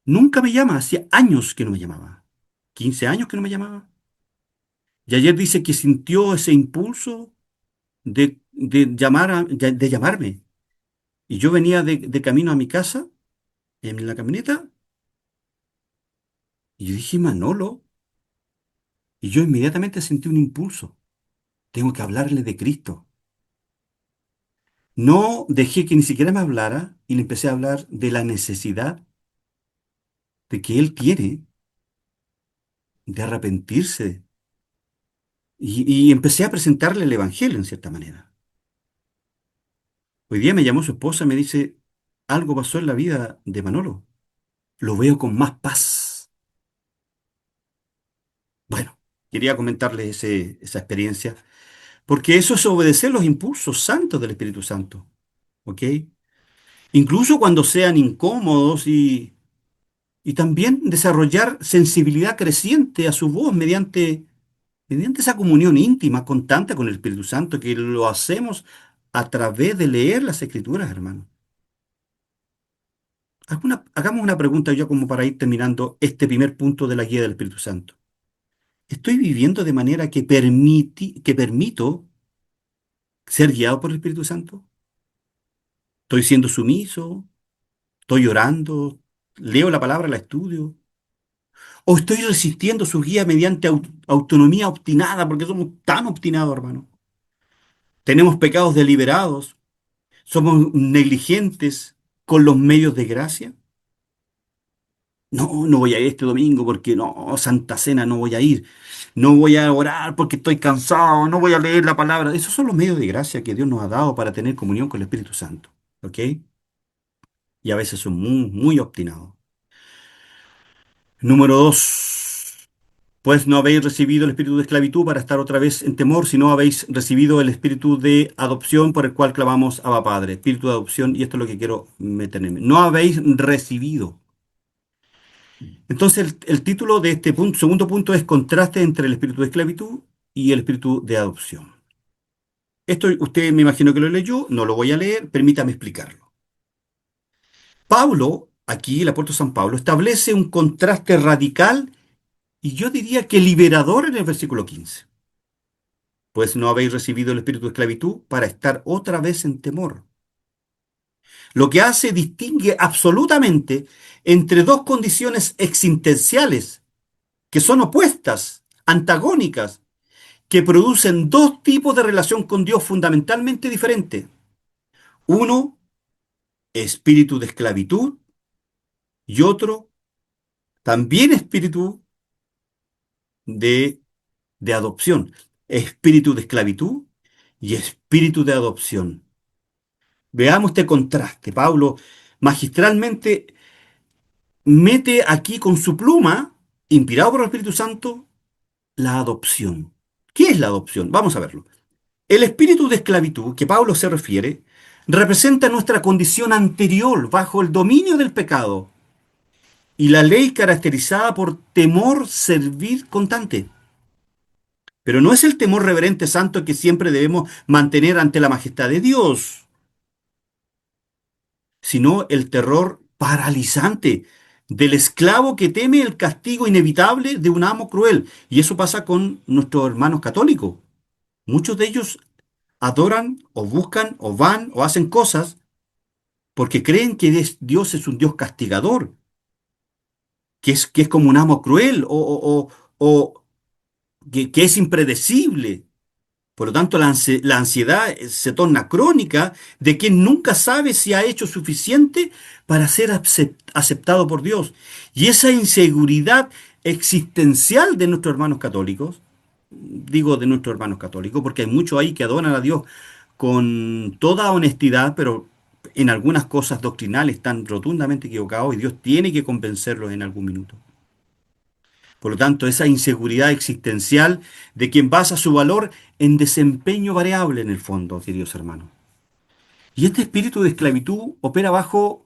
Nunca me llama, hacía años que no me llamaba. 15 años que no me llamaba. Y ayer dice que sintió ese impulso de llamarme. Y yo venía de camino a mi casa, en la camioneta, y yo dije, Manolo, y yo inmediatamente sentí un impulso. Tengo que hablarle de Cristo. No dejé que ni siquiera me hablara y le empecé a hablar de la necesidad de que él tiene de arrepentirse. Y empecé a presentarle el Evangelio en cierta manera. Hoy día me llamó su esposa y me dice, algo pasó en la vida de Manolo. Lo veo con más paz. Bueno, quería comentarles esa experiencia, porque eso es obedecer los impulsos santos del Espíritu Santo, ¿ok? Incluso cuando sean incómodos y también desarrollar sensibilidad creciente a su voz mediante esa comunión íntima, constante con el Espíritu Santo, que lo hacemos a través de leer las Escrituras, hermano. Hagamos una pregunta ya como para ir terminando este primer punto de la guía del Espíritu Santo. ¿Estoy viviendo de manera que permito ser guiado por el Espíritu Santo? ¿Estoy siendo sumiso? ¿Estoy orando? ¿Leo la palabra, la estudio? ¿O estoy resistiendo su guía mediante autonomía obstinada? Porque somos tan obstinados, hermano. Tenemos pecados deliberados. Somos negligentes con los medios de gracia. No, no voy a ir este domingo porque no, Santa Cena no voy a ir. No voy a orar porque estoy cansado. No voy a leer la palabra. Esos son los medios de gracia que Dios nos ha dado para tener comunión con el Espíritu Santo. ¿Ok? Y a veces son muy, muy obstinados. Número dos, pues no habéis recibido el espíritu de esclavitud para estar otra vez en temor, sino habéis recibido el espíritu de adopción por el cual clamamos Abba Padre. Espíritu de adopción, y esto es lo que quiero meterme. No habéis recibido. Entonces, el título de este punto, segundo punto es contraste entre el espíritu de esclavitud y el espíritu de adopción. Esto usted me imagino que lo leyó, no lo voy a leer, permítame explicarlo. Pablo, aquí el apóstol San Pablo, establece un contraste radical y yo diría que liberador en el versículo 15. Pues no habéis recibido el espíritu de esclavitud para estar otra vez en temor. Lo que hace distingue absolutamente entre dos condiciones existenciales que son opuestas, antagónicas, que producen dos tipos de relación con Dios fundamentalmente diferentes. Uno, espíritu de esclavitud y otro, también espíritu de, de adopción, espíritu de esclavitud y espíritu de adopción. Veamos este contraste. Pablo magistralmente mete aquí con su pluma, inspirado por el Espíritu Santo, la adopción. ¿Qué es la adopción? Vamos a verlo. El espíritu de esclavitud que Pablo se refiere representa nuestra condición anterior bajo el dominio del pecado y la ley caracterizada por temor servir constante. Pero no es el temor reverente santo que siempre debemos mantener ante la majestad de Dios, sino el terror paralizante del esclavo que teme el castigo inevitable de un amo cruel. Y eso pasa con nuestros hermanos católicos. Muchos de ellos adoran o buscan o van o hacen cosas porque creen que Dios es un Dios castigador, que es como un amo cruel o que es impredecible. Por lo tanto, la ansiedad se torna crónica de quien nunca sabe si ha hecho suficiente para ser aceptado por Dios. Y esa inseguridad existencial de nuestros hermanos católicos, digo de nuestros hermanos católicos, porque hay muchos ahí que adoran a Dios con toda honestidad, pero en algunas cosas doctrinales están rotundamente equivocados y Dios tiene que convencerlos en algún minuto. Por lo tanto, esa inseguridad existencial de quien basa su valor en desempeño variable en el fondo, queridos hermanos. Y este espíritu de esclavitud opera bajo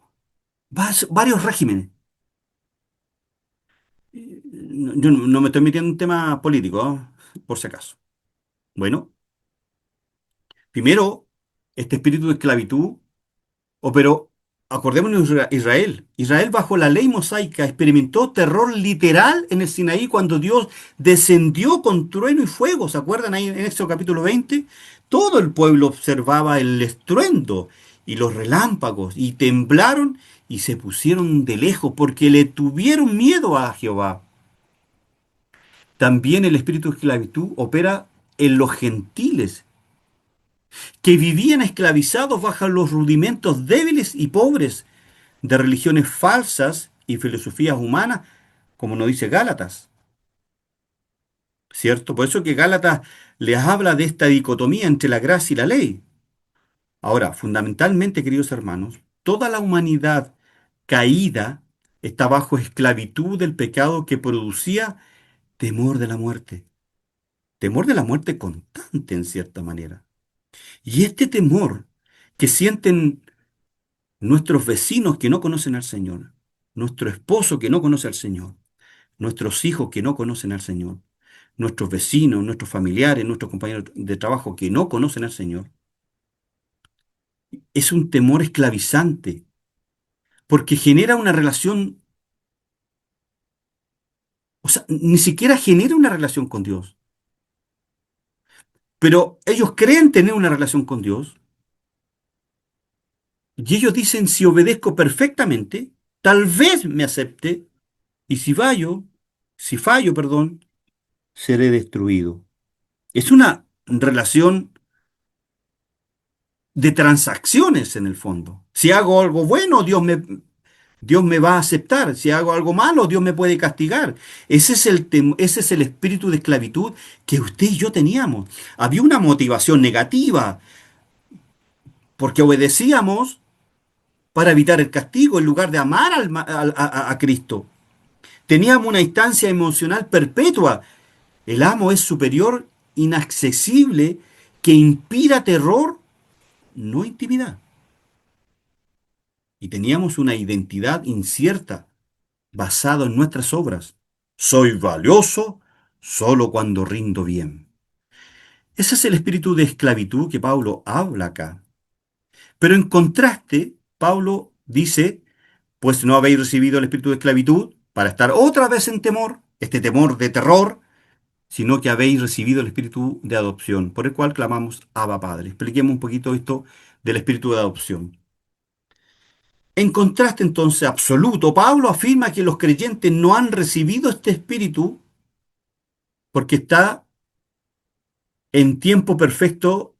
varios regímenes. Yo no me estoy metiendo en temas políticos, ¿ah? Por si acaso. Bueno, primero, este espíritu de esclavitud operó, acordémonos de Israel. Israel bajo la ley mosaica experimentó terror literal en el Sinaí cuando Dios descendió con trueno y fuego. ¿Se acuerdan ahí en Éxodo capítulo 20? Todo el pueblo observaba el estruendo y los relámpagos y temblaron y se pusieron de lejos porque le tuvieron miedo a Jehová. También el espíritu de esclavitud opera en los gentiles que vivían esclavizados bajo los rudimentos débiles y pobres de religiones falsas y filosofías humanas, como nos dice Gálatas, ¿cierto? Por eso que Gálatas les habla de esta dicotomía entre la gracia y la ley. Ahora, fundamentalmente, queridos hermanos, toda la humanidad caída está bajo esclavitud del pecado que producía temor de la muerte constante en cierta manera. Y este temor que sienten nuestros vecinos que no conocen al Señor, nuestro esposo que no conoce al Señor, nuestros hijos que no conocen al Señor, nuestros vecinos, nuestros familiares, nuestros compañeros de trabajo que no conocen al Señor, es un temor esclavizante, porque genera una relación, o sea, ni siquiera genera una relación con Dios, pero ellos creen tener una relación con Dios, y ellos dicen, si obedezco perfectamente, tal vez me acepte, y si fallo, perdón, seré destruido. Es una relación de transacciones en el fondo. Si hago algo bueno, Dios me va a aceptar. Si hago algo malo, Dios me puede castigar. Ese es el espíritu de esclavitud que usted y yo teníamos. Había una motivación negativa porque obedecíamos para evitar el castigo en lugar de amar a Cristo. Teníamos una instancia emocional perpetua. El amo es superior, inaccesible, que inspira terror, no intimidad. Y teníamos una identidad incierta, basada en nuestras obras. Soy valioso solo cuando rindo bien. Ese es el espíritu de esclavitud que Pablo habla acá. Pero en contraste, Pablo dice, pues no habéis recibido el espíritu de esclavitud para estar otra vez en temor, este temor de terror, sino que habéis recibido el espíritu de adopción, por el cual clamamos Abba Padre. Expliquemos un poquito esto del espíritu de adopción. En contraste entonces absoluto, Pablo afirma que los creyentes no han recibido este espíritu porque está en tiempo perfecto,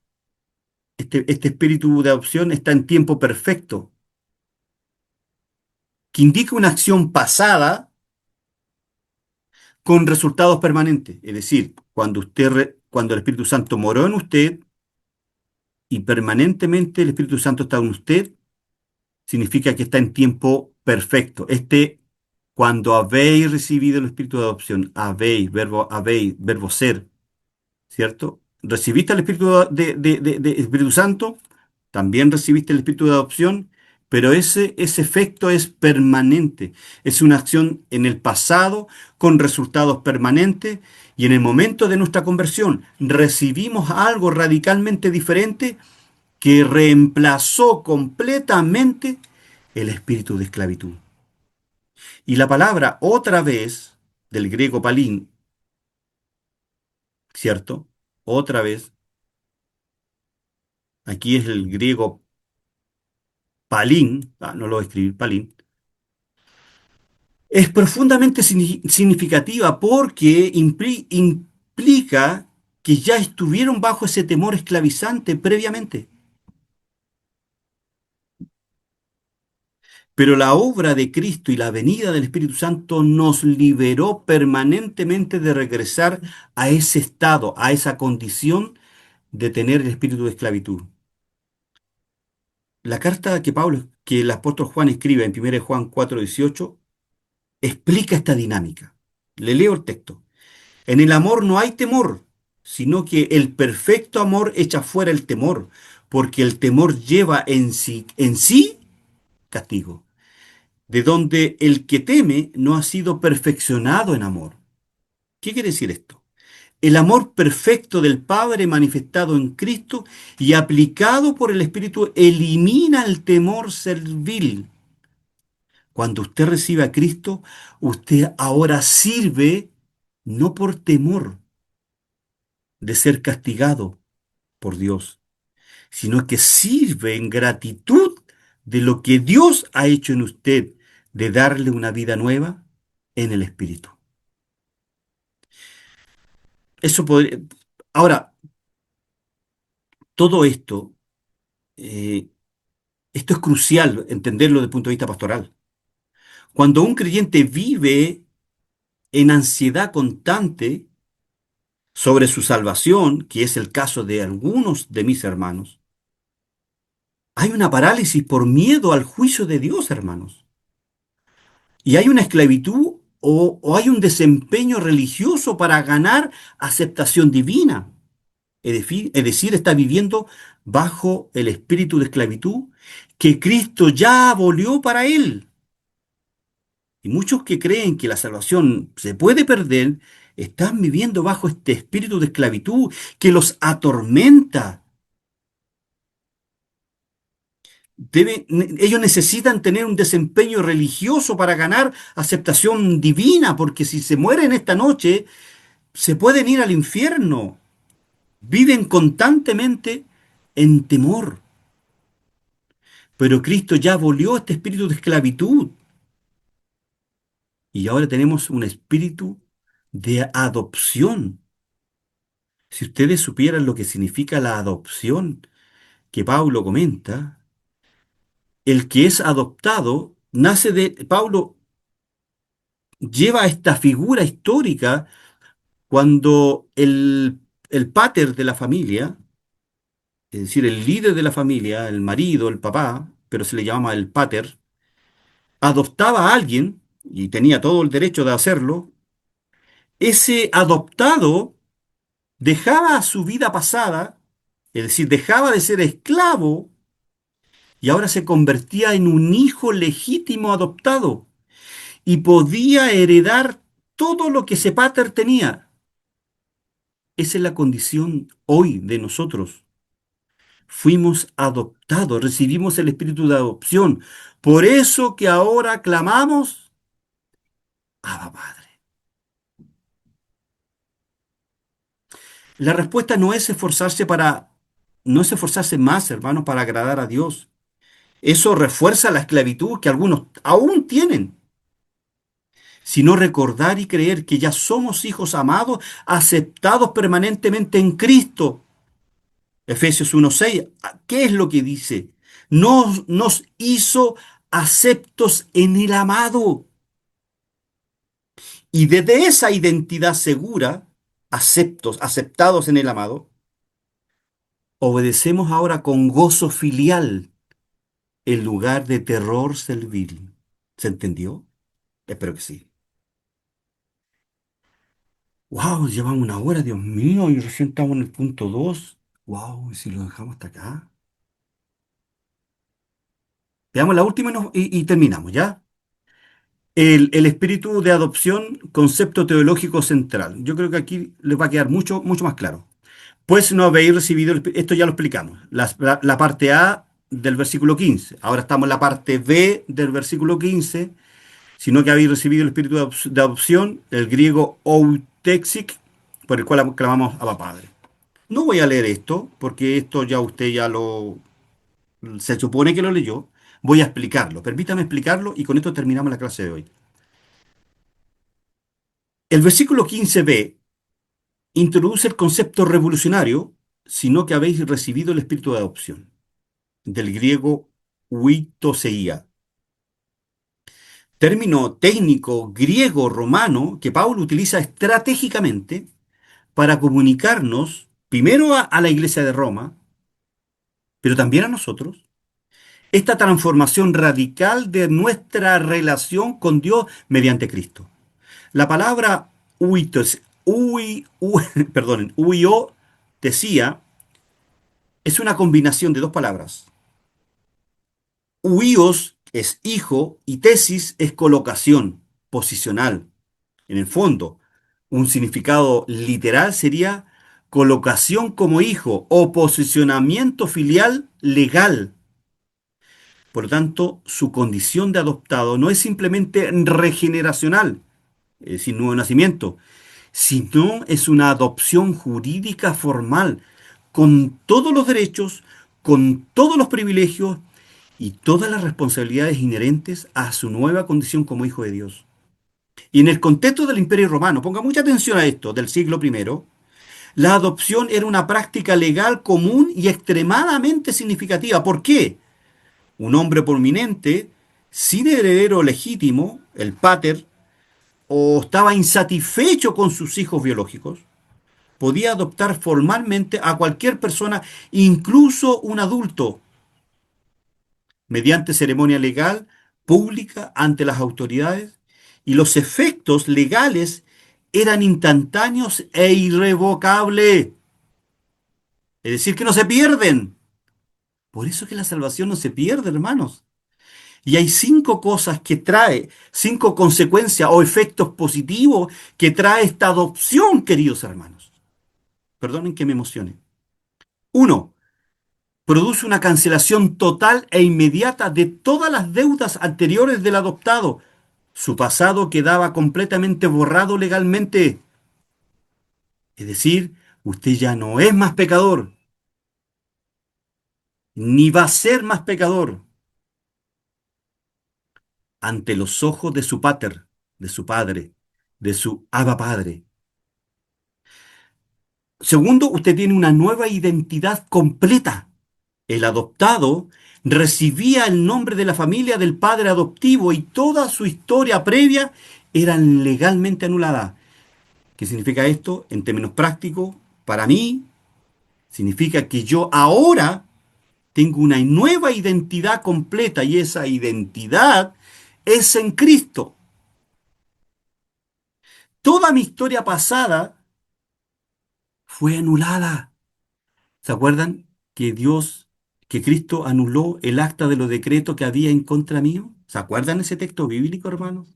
este espíritu de adopción está en tiempo perfecto, que indica una acción pasada con resultados permanentes. Es decir, cuando el Espíritu Santo moró en usted y permanentemente el Espíritu Santo está en usted, significa que está en tiempo perfecto. Cuando habéis recibido el Espíritu de adopción, habéis, verbo ser, ¿cierto? Recibiste el Espíritu de Espíritu Santo, también recibiste el Espíritu de adopción, pero ese efecto es permanente. Es una acción en el pasado con resultados permanentes y en el momento de nuestra conversión recibimos algo radicalmente diferente que reemplazó completamente el espíritu de esclavitud. Y la palabra otra vez, del griego palín, ¿cierto? Otra vez, aquí es el griego palín, no lo voy a escribir palín, es profundamente significativa porque implica que ya estuvieron bajo ese temor esclavizante previamente. Pero la obra de Cristo y la venida del Espíritu Santo nos liberó permanentemente de regresar a ese estado, a esa condición de tener el espíritu de esclavitud. La carta que el apóstol Juan escribe en 1 Juan 4:18, explica esta dinámica. Le leo el texto. En el amor no hay temor, sino que el perfecto amor echa fuera el temor, porque el temor lleva en sí castigo, de donde el que teme no ha sido perfeccionado en amor. ¿Qué quiere decir esto? El amor perfecto del Padre manifestado en Cristo y aplicado por el Espíritu elimina el temor servil. Cuando usted recibe a Cristo, usted ahora sirve no por temor de ser castigado por Dios, sino que sirve en gratitud de lo que Dios ha hecho en usted, de darle una vida nueva en el Espíritu. Eso podría... Ahora, todo eh, esto es crucial entenderlo desde el punto de vista pastoral. Cuando un creyente vive en ansiedad constante sobre su salvación, que es el caso de algunos de mis hermanos, hay una parálisis por miedo al juicio de Dios, hermanos. Y hay una esclavitud o hay un desempeño religioso para ganar aceptación divina. Es decir, está viviendo bajo el espíritu de esclavitud que Cristo ya abolió para él. Y muchos que creen que la salvación se puede perder, están viviendo bajo este espíritu de esclavitud que los atormenta. Ellos necesitan tener un desempeño religioso para ganar aceptación divina, porque si se mueren esta noche, se pueden ir al infierno. Viven constantemente en temor. Pero Cristo ya abolió este espíritu de esclavitud. Y ahora tenemos un espíritu de adopción. Si ustedes supieran lo que significa la adopción que Pablo comenta, el que es adoptado nace de... Pablo lleva esta figura histórica cuando el pater de la familia, es decir, el líder de la familia, el marido, el papá, pero se le llama el pater, adoptaba a alguien, y tenía todo el derecho de hacerlo, ese adoptado dejaba su vida pasada, es decir, dejaba de ser esclavo y ahora se convertía en un hijo legítimo adoptado y podía heredar todo lo que ese pater tenía. Esa es la condición hoy de nosotros. Fuimos adoptados, recibimos el espíritu de adopción. Por eso que ahora clamamos, Abba Padre. La respuesta no es esforzarse más, hermanos, para agradar a Dios. Eso refuerza la esclavitud que algunos aún tienen, sino recordar y creer que ya somos hijos amados, aceptados permanentemente en Cristo. Efesios 1:6, ¿qué es lo que dice? Nos hizo aceptos en el amado. Y desde esa identidad segura, aceptados en el amado, obedecemos ahora con gozo filial en lugar de terror servil. ¿Se entendió? Espero que sí. Wow, llevamos una hora, Dios mío, y recién estamos en el punto 2. Wow, ¿y si lo dejamos hasta acá? Veamos la última y terminamos, ¿ya? El espíritu de adopción, concepto teológico central. Yo creo que aquí les va a quedar mucho, mucho más claro. Pues no habéis recibido, esto ya lo explicamos, la parte A del versículo 15. Ahora estamos en la parte B del versículo 15, sino que habéis recibido el espíritu de adopción, el griego outexic, por el cual clamamos a Padre. No voy a leer esto, porque esto ya usted ya se supone que lo leyó. Voy a explicarlo. Permítame explicarlo y con esto terminamos la clase de hoy. El versículo 15b introduce el concepto revolucionario, sino que habéis recibido el espíritu de adopción, del griego huitoseía, término técnico griego-romano que Pablo utiliza estratégicamente para comunicarnos primero a la iglesia de Roma, pero también a nosotros, esta transformación radical de nuestra relación con Dios mediante Cristo. La palabra huitos, perdonen, huio, decía, es una combinación de dos palabras. Huios es hijo y tesis es colocación, posicional. En el fondo, un significado literal sería colocación como hijo o posicionamiento filial legal. Por lo tanto, su condición de adoptado no es simplemente regeneracional, es decir, nuevo nacimiento, sino es una adopción jurídica formal, con todos los derechos, con todos los privilegios y todas las responsabilidades inherentes a su nueva condición como hijo de Dios. Y en el contexto del Imperio Romano, ponga mucha atención a esto, del siglo I, la adopción era una práctica legal común y extremadamente significativa. ¿Por qué? Un hombre prominente, sin heredero legítimo, el pater, o estaba insatisfecho con sus hijos biológicos, podía adoptar formalmente a cualquier persona, incluso un adulto, mediante ceremonia legal pública ante las autoridades, y los efectos legales eran instantáneos e irrevocables. Es decir, que no se pierden. Por eso es que la salvación no se pierde, hermanos. Y hay cinco cosas que trae, cinco consecuencias o efectos positivos que trae esta adopción, queridos hermanos. Perdonen que me emocione. Uno, produce una cancelación total e inmediata de todas las deudas anteriores del adoptado. Su pasado quedaba completamente borrado legalmente. Es decir, usted ya no es más pecador, ni va a ser más pecador ante los ojos de su pater, de su padre, de su Abba Padre. Segundo, usted tiene una nueva identidad completa. El adoptado recibía el nombre de la familia del padre adoptivo y toda su historia previa era legalmente anulada. ¿Qué significa esto? En términos prácticos, para mí, significa que yo ahora tengo una nueva identidad completa y esa identidad es en Cristo. Toda mi historia pasada fue anulada. ¿Se acuerdan que Cristo anuló el acta de los decretos que había en contra mío? ¿Se acuerdan ese texto bíblico, hermanos?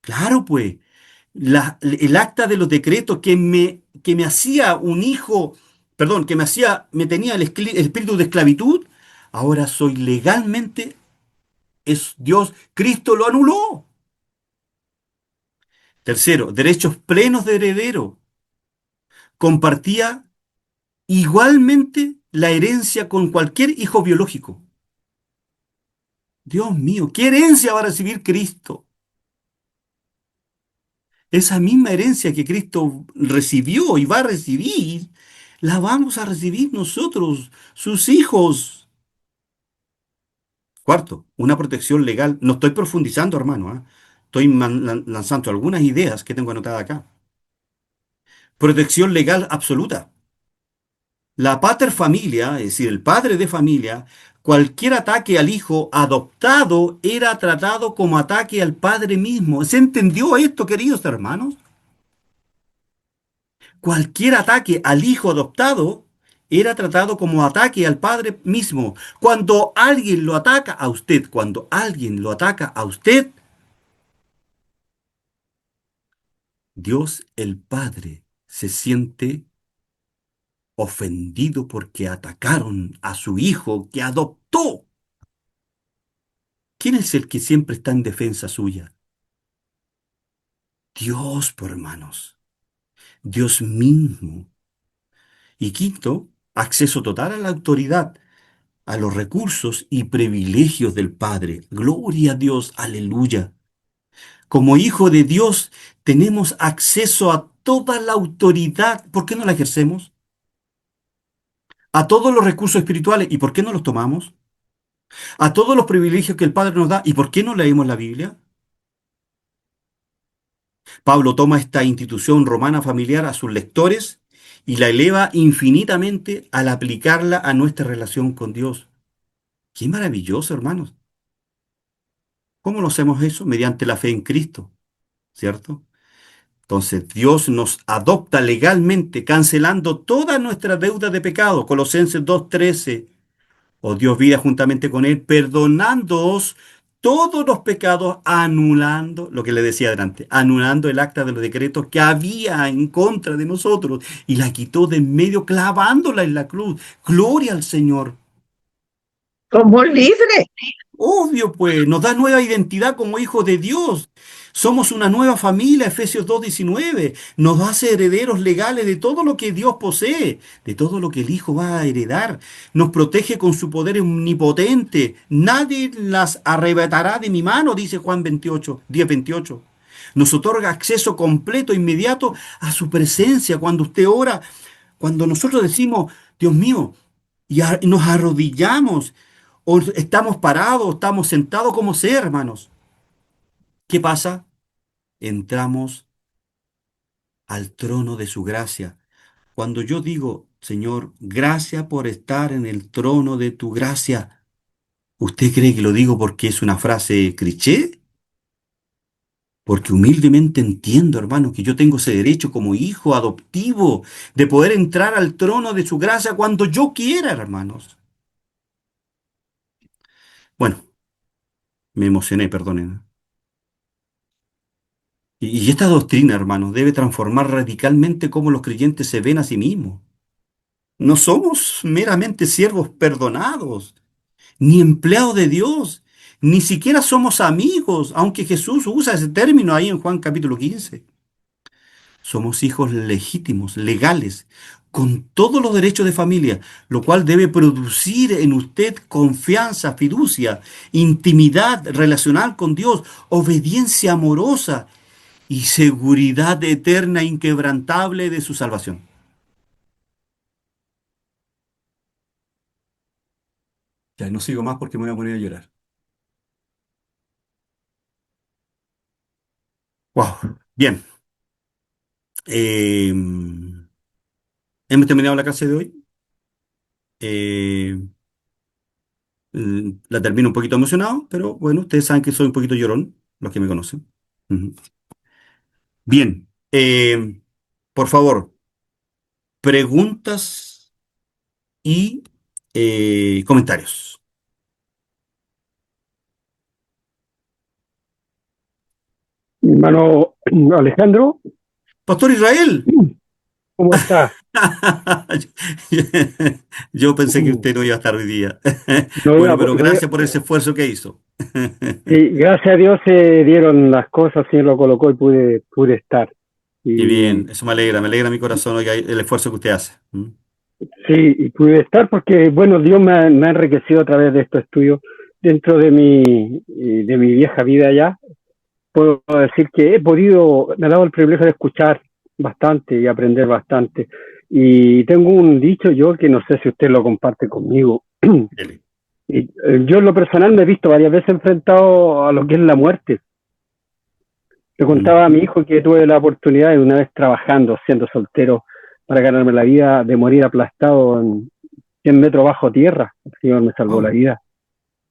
Claro, pues, el acta de los decretos que me hacía un hijo, perdón, me tenía el espíritu de esclavitud, ahora soy legalmente, es Dios, Cristo lo anuló. Tercero, derechos plenos de heredero. Compartía igualmente la herencia con cualquier hijo biológico. Dios mío, ¿qué herencia va a recibir Cristo? Esa misma herencia que Cristo recibió y va a recibir, la vamos a recibir nosotros, sus hijos. Cuarto, una protección legal. No estoy profundizando, hermano, ¿ah? Estoy lanzando algunas ideas que tengo anotadas acá. Protección legal absoluta. La pater familia, es decir, el padre de familia, cualquier ataque al hijo adoptado era tratado como ataque al padre mismo. ¿Se entendió esto, queridos hermanos? Cualquier ataque al hijo adoptado era tratado como ataque al padre mismo. Cuando alguien lo ataca a usted, cuando alguien lo ataca a usted, Dios el Padre se siente ofendido porque atacaron a su hijo que adoptó. ¿Quién es el que siempre está en defensa suya? Dios, por hermanos. Dios mismo. Y quinto, acceso total a la autoridad, a los recursos y privilegios del Padre. Gloria a Dios, aleluya. Como hijo de Dios tenemos acceso a toda la autoridad. ¿Por qué no la ejercemos? A todos los recursos espirituales. ¿Y por qué no los tomamos? A todos los privilegios que el Padre nos da. ¿Y por qué no leemos la Biblia? Pablo toma esta institución romana familiar a sus lectores y la eleva infinitamente al aplicarla a nuestra relación con Dios. Qué maravilloso, hermanos. ¿Cómo lo hacemos eso? Mediante la fe en Cristo, ¿cierto? Entonces Dios nos adopta legalmente, cancelando toda nuestra deuda de pecado. Colosenses 2:13. O Dios vida juntamente con Él, perdonándoos todos los pecados, anulando, lo que le decía adelante, anulando el acta de los decretos que había en contra de nosotros y la quitó de en medio, clavándola en la cruz. Gloria al Señor. Somos libres. Obvio, pues, nos da nueva identidad como hijos de Dios. Somos una nueva familia, Efesios 2:19. Nos hace herederos legales de todo lo que Dios posee, de todo lo que el Hijo va a heredar. Nos protege con su poder omnipotente. Nadie las arrebatará de mi mano, dice Juan 28, 10:28. Nos otorga acceso completo, inmediato a su presencia. Cuando usted ora, cuando nosotros decimos, Dios mío, y nos arrodillamos, o estamos parados, estamos sentados como sea, hermanos. ¿Qué pasa? Entramos al trono de su gracia. Cuando yo digo, Señor, gracias por estar en el trono de tu gracia, ¿usted cree que lo digo porque es una frase cliché? Porque humildemente entiendo, hermano, que yo tengo ese derecho como hijo adoptivo de poder entrar al trono de su gracia cuando yo quiera, hermanos. Bueno, me emocioné, perdonen. Y esta doctrina, hermanos, debe transformar radicalmente cómo los creyentes se ven a sí mismos. No somos meramente siervos perdonados, ni empleados de Dios, ni siquiera somos amigos, aunque Jesús usa ese término ahí en Juan capítulo 15. Somos hijos legítimos, legales, con todos los derechos de familia, lo cual debe producir en usted confianza, fiducia, intimidad relacional con Dios, obediencia amorosa y seguridad eterna e inquebrantable de su salvación. Ya no sigo más porque me voy a poner a llorar. Wow. Bien. Eh, hemos terminado la clase de hoy. Eh, la termino un poquito emocionado, pero bueno, ustedes saben que soy un poquito llorón, los que me conocen. Ujú. Bien. Por favor, preguntas y comentarios. Mi hermano Alejandro, Pastor Israel. ¿cómo está? Yo pensé que usted no iba a estar hoy día. No Bueno, iba- pero no iba- gracias por ese esfuerzo que hizo. y gracias a Dios se dieron las cosas, el Señor lo colocó y pude estar. Qué bien, Y eso me alegra mi corazón, oiga, el esfuerzo que usted hace. ¿Mm? sí, y pude estar porque, bueno, Dios me ha enriquecido a través de estos estudios dentro de mi vieja vida ya. Puedo decir que me ha dado el privilegio de escuchar bastante y aprender bastante. Y tengo un dicho yo que no sé si usted lo comparte conmigo. Dele. Y, yo en lo personal me he visto varias veces enfrentado a lo que es la muerte. Le contaba a mi hijo que tuve la oportunidad de una vez trabajando, siendo soltero, para ganarme la vida, de morir aplastado en 100 metros bajo tierra. El Señor me salvó la Oh, vida.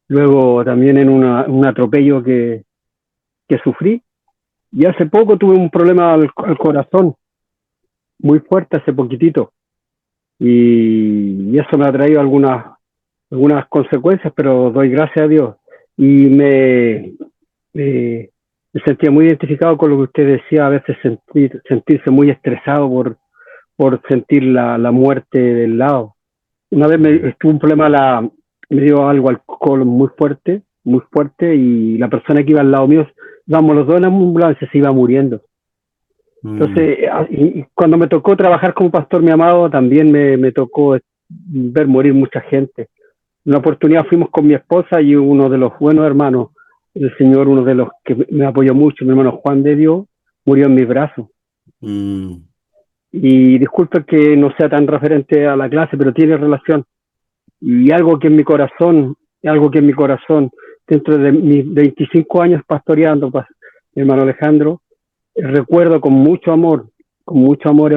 Luego también en un atropello que sufrí. Y hace poco tuve un problema al corazón, muy fuerte, hace poquitito. Y eso me ha traído algunas consecuencias, pero doy gracias a Dios. Y me sentía muy identificado con lo que usted decía, a veces sentirse muy estresado por sentir la muerte del lado. Una vez estuvo un problema, me dio algo alcohol muy fuerte, y la persona que iba al lado mío, íbamos los dos en la ambulancia, se iba muriendo. Entonces, y cuando me tocó trabajar como pastor, mi amado, también me tocó ver morir mucha gente. Una oportunidad fuimos con mi esposa y uno de los buenos hermanos del Señor, uno de los que me apoyó mucho, mi hermano Juan de Dios, murió en mis brazos. mm, Y disculpe que no sea tan referente a la clase, pero tiene relación. Y algo que en mi corazón, dentro de mis 25 años pastoreando, mi hermano Alejandro, recuerdo con mucho amor a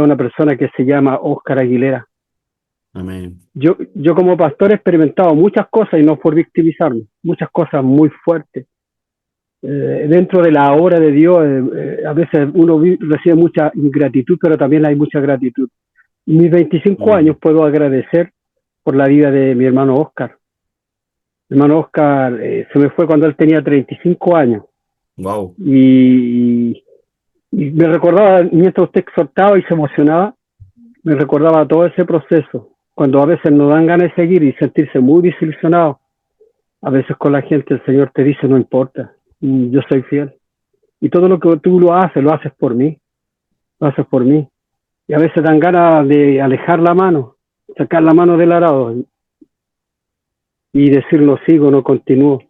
una persona que se llama Óscar Aguilera. amén. Yo como pastor he experimentado muchas cosas, y no por victimizarme, muchas cosas muy fuertes. Dentro de la obra de Dios, a veces uno recibe mucha ingratitud, pero también hay mucha gratitud. Mis 25 Mm, años puedo agradecer por la vida de mi hermano Óscar. Mi hermano Óscar se me fue cuando él tenía 35 años. wow. Y me recordaba, mientras usted exhortaba y se emocionaba, me recordaba todo ese proceso. Cuando a veces nos dan ganas de seguir y sentirse muy desilusionado, a veces con la gente el Señor te dice, no importa, yo soy fiel. Y todo lo que tú lo haces por mí, lo haces por mí. Y a veces dan ganas de alejar la mano, sacar la mano del arado y decir, no sigo, no continúo.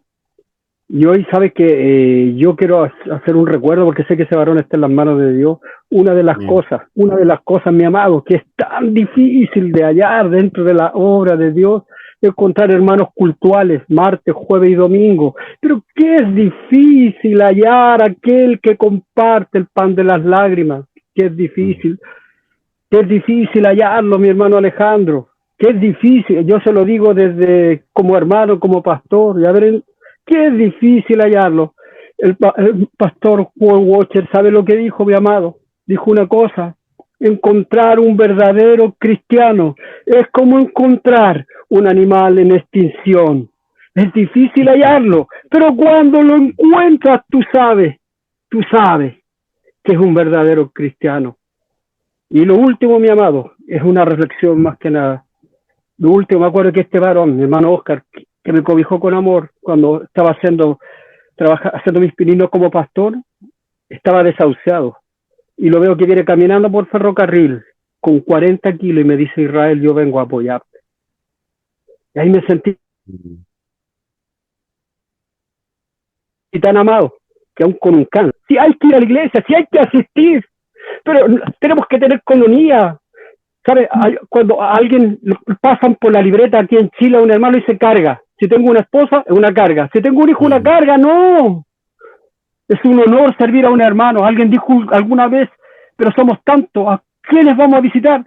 Y hoy sabe que yo quiero hacer un recuerdo, porque sé que ese varón está en las manos de Dios. Una de las Amén. cosas, mi amado, que es tan difícil de hallar dentro de la obra de Dios, es encontrar hermanos cultuales, martes, jueves y domingo. Pero qué es difícil hallar aquel que comparte el pan de las lágrimas. Qué Mm, es difícil hallarlo, mi hermano Alejandro. Qué es difícil, yo se lo digo desde como hermano, como pastor, y a ver, qué es difícil hallarlo. El pastor Paul Washer, ¿sabe lo que dijo, mi amado? Dijo una cosa: encontrar un verdadero cristiano es como encontrar un animal en extinción. Es difícil hallarlo, pero cuando lo encuentras, tú sabes que es un verdadero cristiano. Y lo último, mi amado, es una reflexión más que nada. Lo último, me acuerdo que este varón, mi hermano Oscar, que me cobijó con amor cuando estaba haciendo mis pininos como pastor, estaba desahuciado. Y lo veo que viene caminando por ferrocarril con 40 kilos y me dice: Israel, yo vengo a apoyarte. Y ahí me sentí mm, tan amado, que aún con un cáncer. Si hay que ir a la iglesia, si hay que asistir, pero tenemos que tener colonía. ¿Sabe? Cuando a alguien pasan por la libreta aquí en Chile, un hermano, y se carga. Si tengo una esposa, es una carga. Si tengo un hijo, una mm, carga. No. Es un honor servir a un hermano. Alguien dijo alguna vez, pero somos tantos, ¿a quiénes vamos a visitar?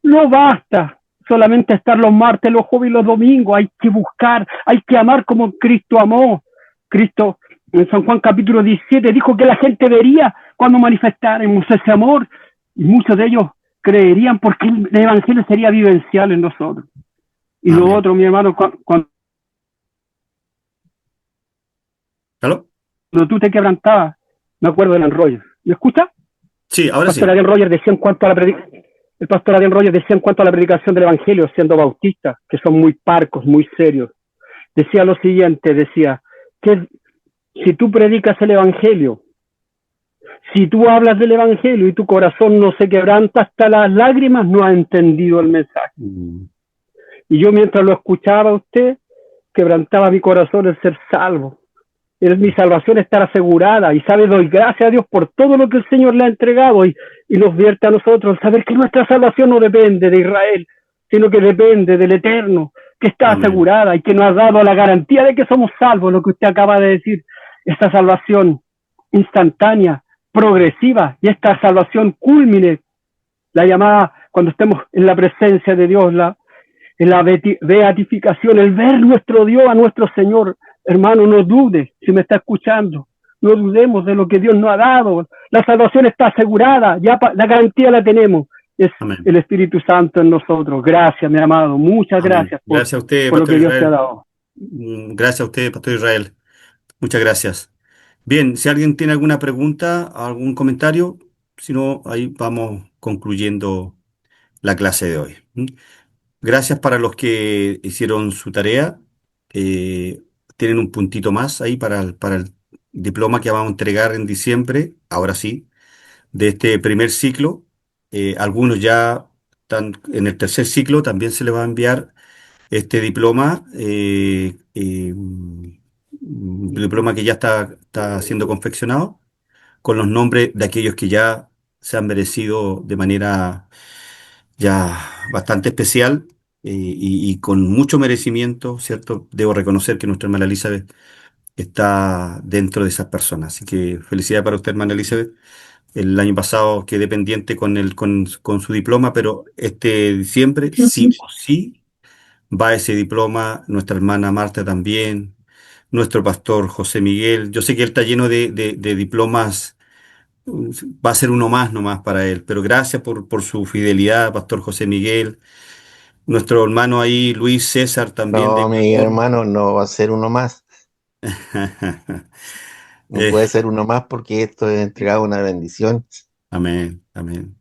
No basta solamente estar los martes, los jueves y los domingos. Hay que buscar, hay que amar como Cristo amó. Cristo en San Juan capítulo 17 dijo que la gente vería cuando manifestáramos ese amor, y muchos de ellos creerían, porque el evangelio sería vivencial en nosotros. Y lo amén. otro, mi hermano, cuando ¿Aló? tú te quebrantabas, me acuerdo del Rogers. ¿Me escucha? Sí, El ahora pastor sí. Ariel Rogers decía en cuanto a la predicación del evangelio, siendo bautistas, que son muy parcos, muy serios, decía lo siguiente: decía que si tú predicas el evangelio, si tú hablas del evangelio y tu corazón no se quebranta hasta las lágrimas, no has entendido el mensaje. Mm, Y yo, mientras lo escuchaba a usted, quebrantaba mi corazón el ser salvo. Mi salvación estar asegurada, y sabe, doy gracias a Dios por todo lo que el Señor le ha entregado, y nos vierte a nosotros saber que nuestra salvación no depende de Israel, sino que depende del Eterno, que está amén. asegurada y que nos ha dado la garantía de que somos salvos. Lo que usted acaba de decir, esta salvación instantánea, progresiva y esta salvación culmine, la llamada cuando estemos en la presencia de Dios, en la beatificación, el ver nuestro Dios, a nuestro Señor. Hermano, no dudes, si me está escuchando, no dudemos de lo que Dios nos ha dado. La salvación está asegurada, ya la garantía la tenemos. Es Amén. el Espíritu Santo en nosotros. Gracias, mi amado. Muchas Amén. gracias Gracias a usted, por lo Pastor que Dios te ha Israel. dado. Gracias a usted, Pastor Israel. Muchas gracias. Bien, si alguien tiene alguna pregunta, algún comentario, si no, ahí vamos concluyendo la clase de hoy. Gracias para los que hicieron su tarea. Eh, Tienen un puntito más ahí para el diploma que vamos a entregar en diciembre, ahora sí, de este primer ciclo. Algunos ya están en el tercer ciclo, también se les va a enviar este diploma, diploma que ya está siendo confeccionado, con los nombres de aquellos que ya se han merecido de manera ya bastante especial, y con mucho merecimiento, ¿cierto? Debo reconocer que nuestra hermana Elizabeth está dentro de esas personas. Así que felicidades para usted, hermana Elizabeth. El año pasado quedé pendiente con su diploma, pero este diciembre sí o sí va ese diploma. Nuestra hermana Marta también, nuestro pastor José Miguel. Yo sé que él está lleno de diplomas. Va a ser uno más nomás para él, pero gracias por su fidelidad, Pastor José Miguel. Nuestro hermano ahí, Luis César, también de No, mi Ecuador. hermano, no va a ser uno más. No Eh, puede ser uno más porque esto es entregado una bendición. amén, amén,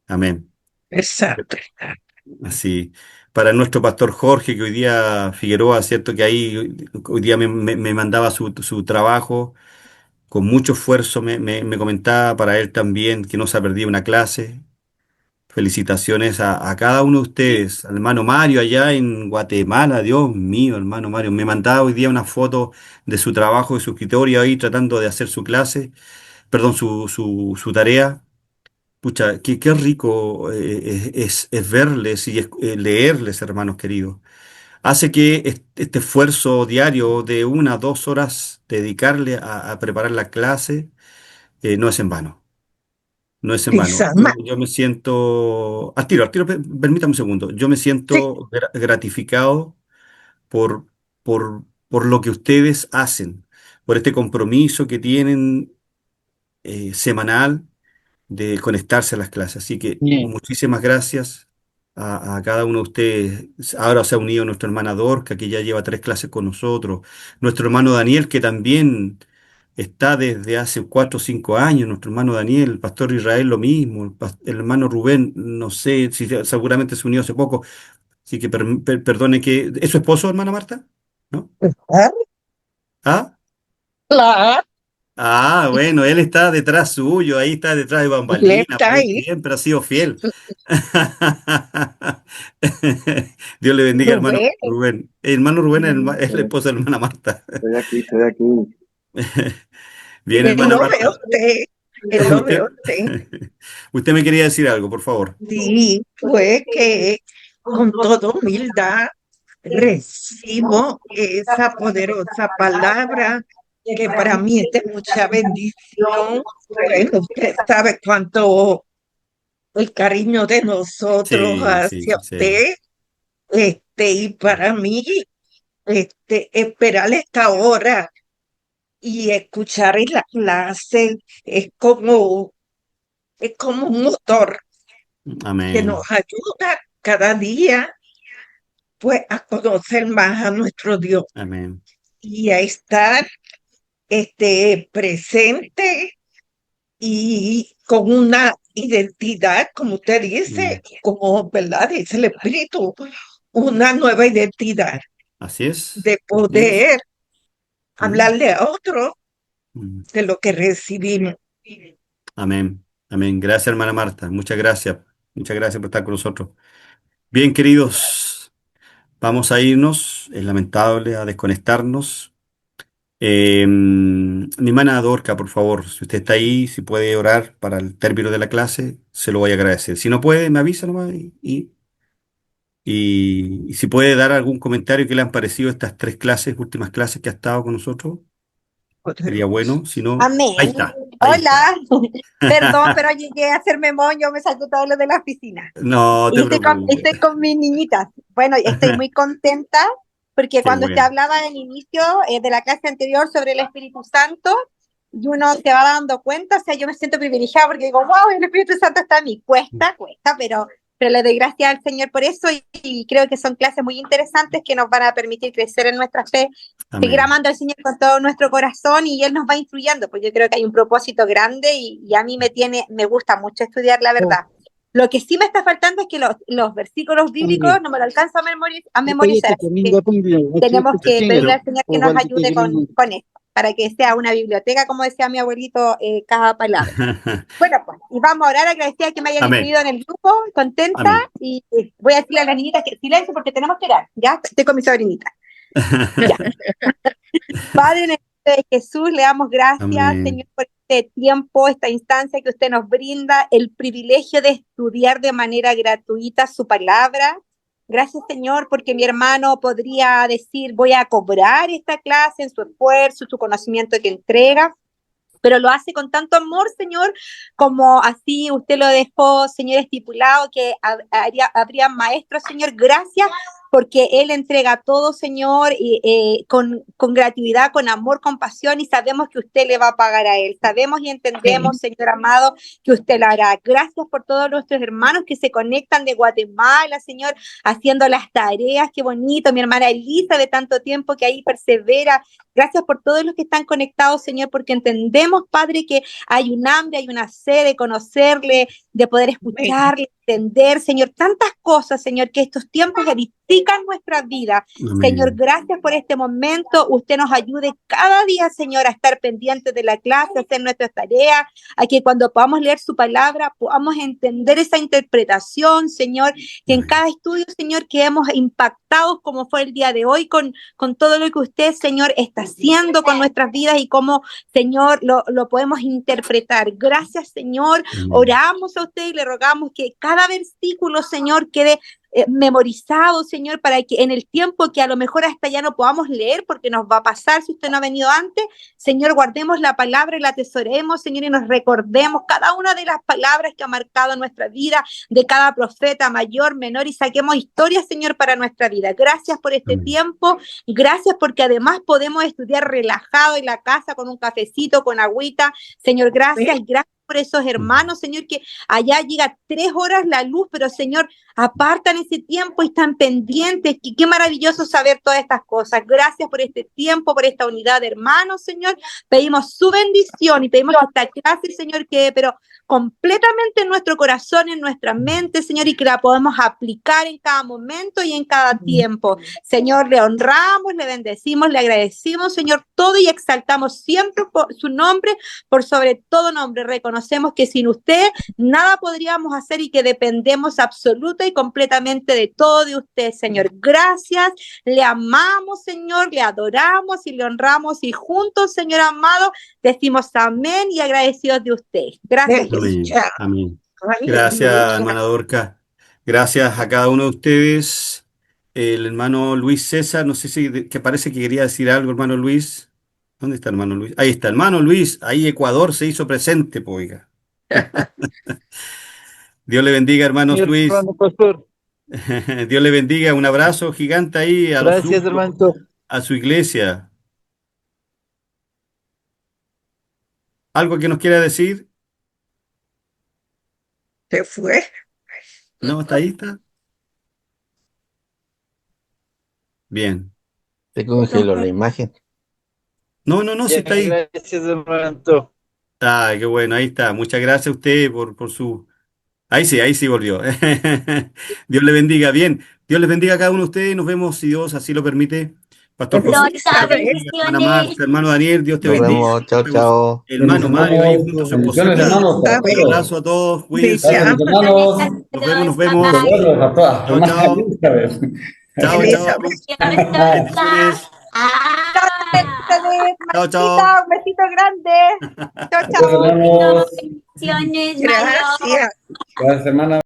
amén. Exacto. Así. Para nuestro pastor Jorge, que hoy día Figueroa, cierto que ahí hoy día me mandaba su trabajo con mucho esfuerzo, me comentaba para él también que no se ha perdido una clase. Felicitaciones a cada uno de ustedes. Al hermano Mario allá en Guatemala, Dios mío, hermano Mario. Me mandaba hoy día una foto de su trabajo, de su escritorio ahí tratando de hacer su clase, perdón, su tarea. Pucha, qué rico es verles y leerles, hermanos queridos. Hace que este esfuerzo diario de 1 a 2 horas dedicarle a preparar la clase no es en vano. No es en vano. Quizás más. Yo me siento, al tiro, permítame un segundo. Yo me Sí, siento gratificado por, por lo que ustedes hacen, por este compromiso que tienen semanal de conectarse a las clases. Así que muchísimas gracias a cada uno de ustedes. Ahora se ha unido nuestra hermana Dorca, que ya lleva 3 clases con nosotros. Nuestro hermano Daniel, que también está desde hace 4 o 5 años. Nuestro hermano Daniel, el pastor Israel, lo mismo. El hermano Rubén, no sé, si seguramente se unió hace poco. Así que perdone que... ¿Es su esposo, hermana Marta? ¿No? claro, ¿Ah? claro, Ah, bueno, él está detrás suyo, ahí está detrás de él bambalina, está pero él ahí. siempre ha sido fiel. Dios le bendiga, hermano Rubén, Rubén. Hermano Rubén es el esposo de la hermana Marta. Estoy aquí. Bien, él hermana lo ve a Marta. usted, él lo ve a Usted, usted. usted me quería decir algo, por favor. Sí, fue que con toda humildad recibo esa poderosa palabra que para mí es de mucha bendición. Bueno, usted sabe cuánto el cariño de nosotros Sí, sí, hacia sí. usted, y para mí, esperar esta hora y escuchar en la clase es como un motor que nos Amén, ayuda cada día pues a conocer más a nuestro Dios amén. y a estar presente y con una identidad, como usted Mm, dice, como, ¿verdad? Dice el Espíritu, una nueva identidad así es, de así es. poder Mm, hablarle a otro mm. de lo que recibimos. Amén, amén. Gracias, hermana Marta. Muchas gracias. Muchas gracias por estar con nosotros. Bien, queridos. Vamos a irnos, es lamentable, a desconectarnos. Mi hermana Dorca, por favor, si usted está ahí, si puede orar para el término de la clase, se lo voy a agradecer. Si no puede, me avisa nomás y si puede dar algún comentario que le han parecido estas 3 clases, últimas clases que ha estado con nosotros. Sería bueno, si no, Amén. ahí está. Ahí está. Hola. Perdón, pero llegué a hacerme moño, me sacó todo lo de la oficina. No Y te estoy preocupes. con mis niñitas. Bueno, estoy muy contenta porque Qué cuando usted bueno. hablaba en inicio de la clase anterior sobre el Espíritu Santo, y uno se va dando cuenta, o sea, yo me siento privilegiada porque digo, wow, el Espíritu Santo está en mí. Cuesta, pero le doy gracias al Señor por eso y creo que son clases muy interesantes que nos van a permitir crecer en nuestra fe, seguir Amén. amando al Señor con todo nuestro corazón y Él nos va instruyendo, pues yo creo que hay un propósito grande y a mí me gusta mucho estudiar la verdad. Lo que sí me está faltando es que los versículos bíblicos no me lo alcanzo a memorizar, así que tenemos que pedirle Pero, al Señor que nos ayude con esto, para que sea una biblioteca, como decía mi abuelito, cada palabra. Bueno, pues, y vamos a orar agradecida que me hayan amén. incluido en el grupo, contenta, Amén. y voy a decirle a las niñitas que silencio porque tenemos que orar, ya, estoy con mi sobrinita. Ya. Padre, en el nombre de Jesús, le damos gracias, Amén. Señor, por este tiempo, esta instancia que usted nos brinda, el privilegio de estudiar de manera gratuita su palabra. Gracias, Señor, porque mi hermano podría decir, voy a cobrar esta clase en su esfuerzo, su conocimiento que entrega, pero lo hace con tanto amor, Señor, como así usted lo dejó, Señor, estipulado, que habría maestros, Señor. Gracias porque Él entrega todo, Señor, y, con gratuidad, con amor, con pasión, y sabemos que usted le va a pagar a Él. Sabemos y entendemos, Señor amado, que usted lo hará. Gracias por todos nuestros hermanos que se conectan de Guatemala, Señor, haciendo las tareas. Qué bonito, mi hermana Elisa, de tanto tiempo que ahí persevera. Gracias por todos los que están conectados, Señor, porque entendemos, Padre, que hay un hambre, hay una sed de conocerle, de poder escucharle, entender, Señor, tantas cosas, Señor, que estos tiempos edifican nuestra vida. Señor, Amén. gracias por este momento. Usted nos ayude cada día, Señor, a estar pendientes de la clase, a hacer nuestras tareas, a que cuando podamos leer su palabra, podamos entender esa interpretación, Señor, que en Amén. cada estudio, Señor, quedemos impactados como fue el día de hoy con todo lo que usted, Señor, está haciendo con nuestras vidas y cómo, Señor, lo podemos interpretar. Gracias, Señor. Amén. Oramos a usted y le rogamos que cada versículo, Señor, quede memorizado, Señor, para que en el tiempo que a lo mejor hasta ya no podamos leer, porque nos va a pasar si usted no ha venido antes, Señor, guardemos la palabra y la atesoremos, Señor, y nos recordemos cada una de las palabras que ha marcado nuestra vida, de cada profeta, mayor, menor, y saquemos historias, Señor, para nuestra vida. Gracias por este Amén. tiempo, gracias porque además podemos estudiar relajado en la casa con un cafecito, con agüita. Señor, gracias, gracias por esos hermanos, Señor, que allá llega 3 horas la luz, pero Señor, apartan ese tiempo y están pendientes. Y qué maravilloso saber todas estas cosas. Gracias por este tiempo, por esta unidad de hermanos, Señor. Pedimos su bendición y pedimos que esta clase, Señor, quede pero completamente en nuestro corazón, en nuestra mente, Señor, y que la podamos aplicar en cada momento y en cada tiempo. Señor, le honramos, le bendecimos, le agradecimos, Señor, todo y exaltamos siempre por su nombre, por sobre todo nombre. Reconocemos que sin usted nada podríamos hacer y que dependemos absoluta y completamente de todo de usted, Señor. Gracias, le amamos, Señor, le adoramos y le honramos y juntos, Señor amado, decimos amén y agradecidos de usted. Gracias, Jesús. Amén. Amén. Gracias, hermana Dorca. Gracias a cada uno de ustedes. El hermano Luis César, no sé si que parece que quería decir algo, hermano Luis. ¿Dónde está el hermano Luis? Ahí está, hermano Luis. Ahí Ecuador se hizo presente, poiga. Dios le bendiga, hermanos Luis. Hermano pastor, Dios le bendiga. Un abrazo gigante ahí a los gracias, suyos, hermano. a su iglesia. ¿Algo que nos quiera decir? Se fue. No, está ahí, está. Bien. Se congeló la imagen. No, sí Ya, está ahí. gracias, hermano. Ah, qué bueno, ahí está. Muchas gracias a usted por su... Ahí sí volvió. Dios le bendiga. Bien, Dios les bendiga a cada uno de ustedes. Nos vemos si Dios así lo permite. Pastor José, Dorca, Dios le bendiga. Hermana bendiciones. Marta, hermano Daniel, Dios te Nos bendiga. vemos. Chao, Nos vemos. chao. Hermano Mario, ahí junto a su Bendiciones, esposita. hermanos, para Un todos. abrazo a todos. Cuídense. Gracias, mis hermanos. Nos vemos. Muchos buenos a todas. Chao, Hermana chao. Elizabeth. Chao, chao. Elizabeth. Bendiciones. Chao, chao. Un besito grande. Chao, chao. Gracias, hermanos. Bendiciones, Mario. Gracias. Gracias, hermana.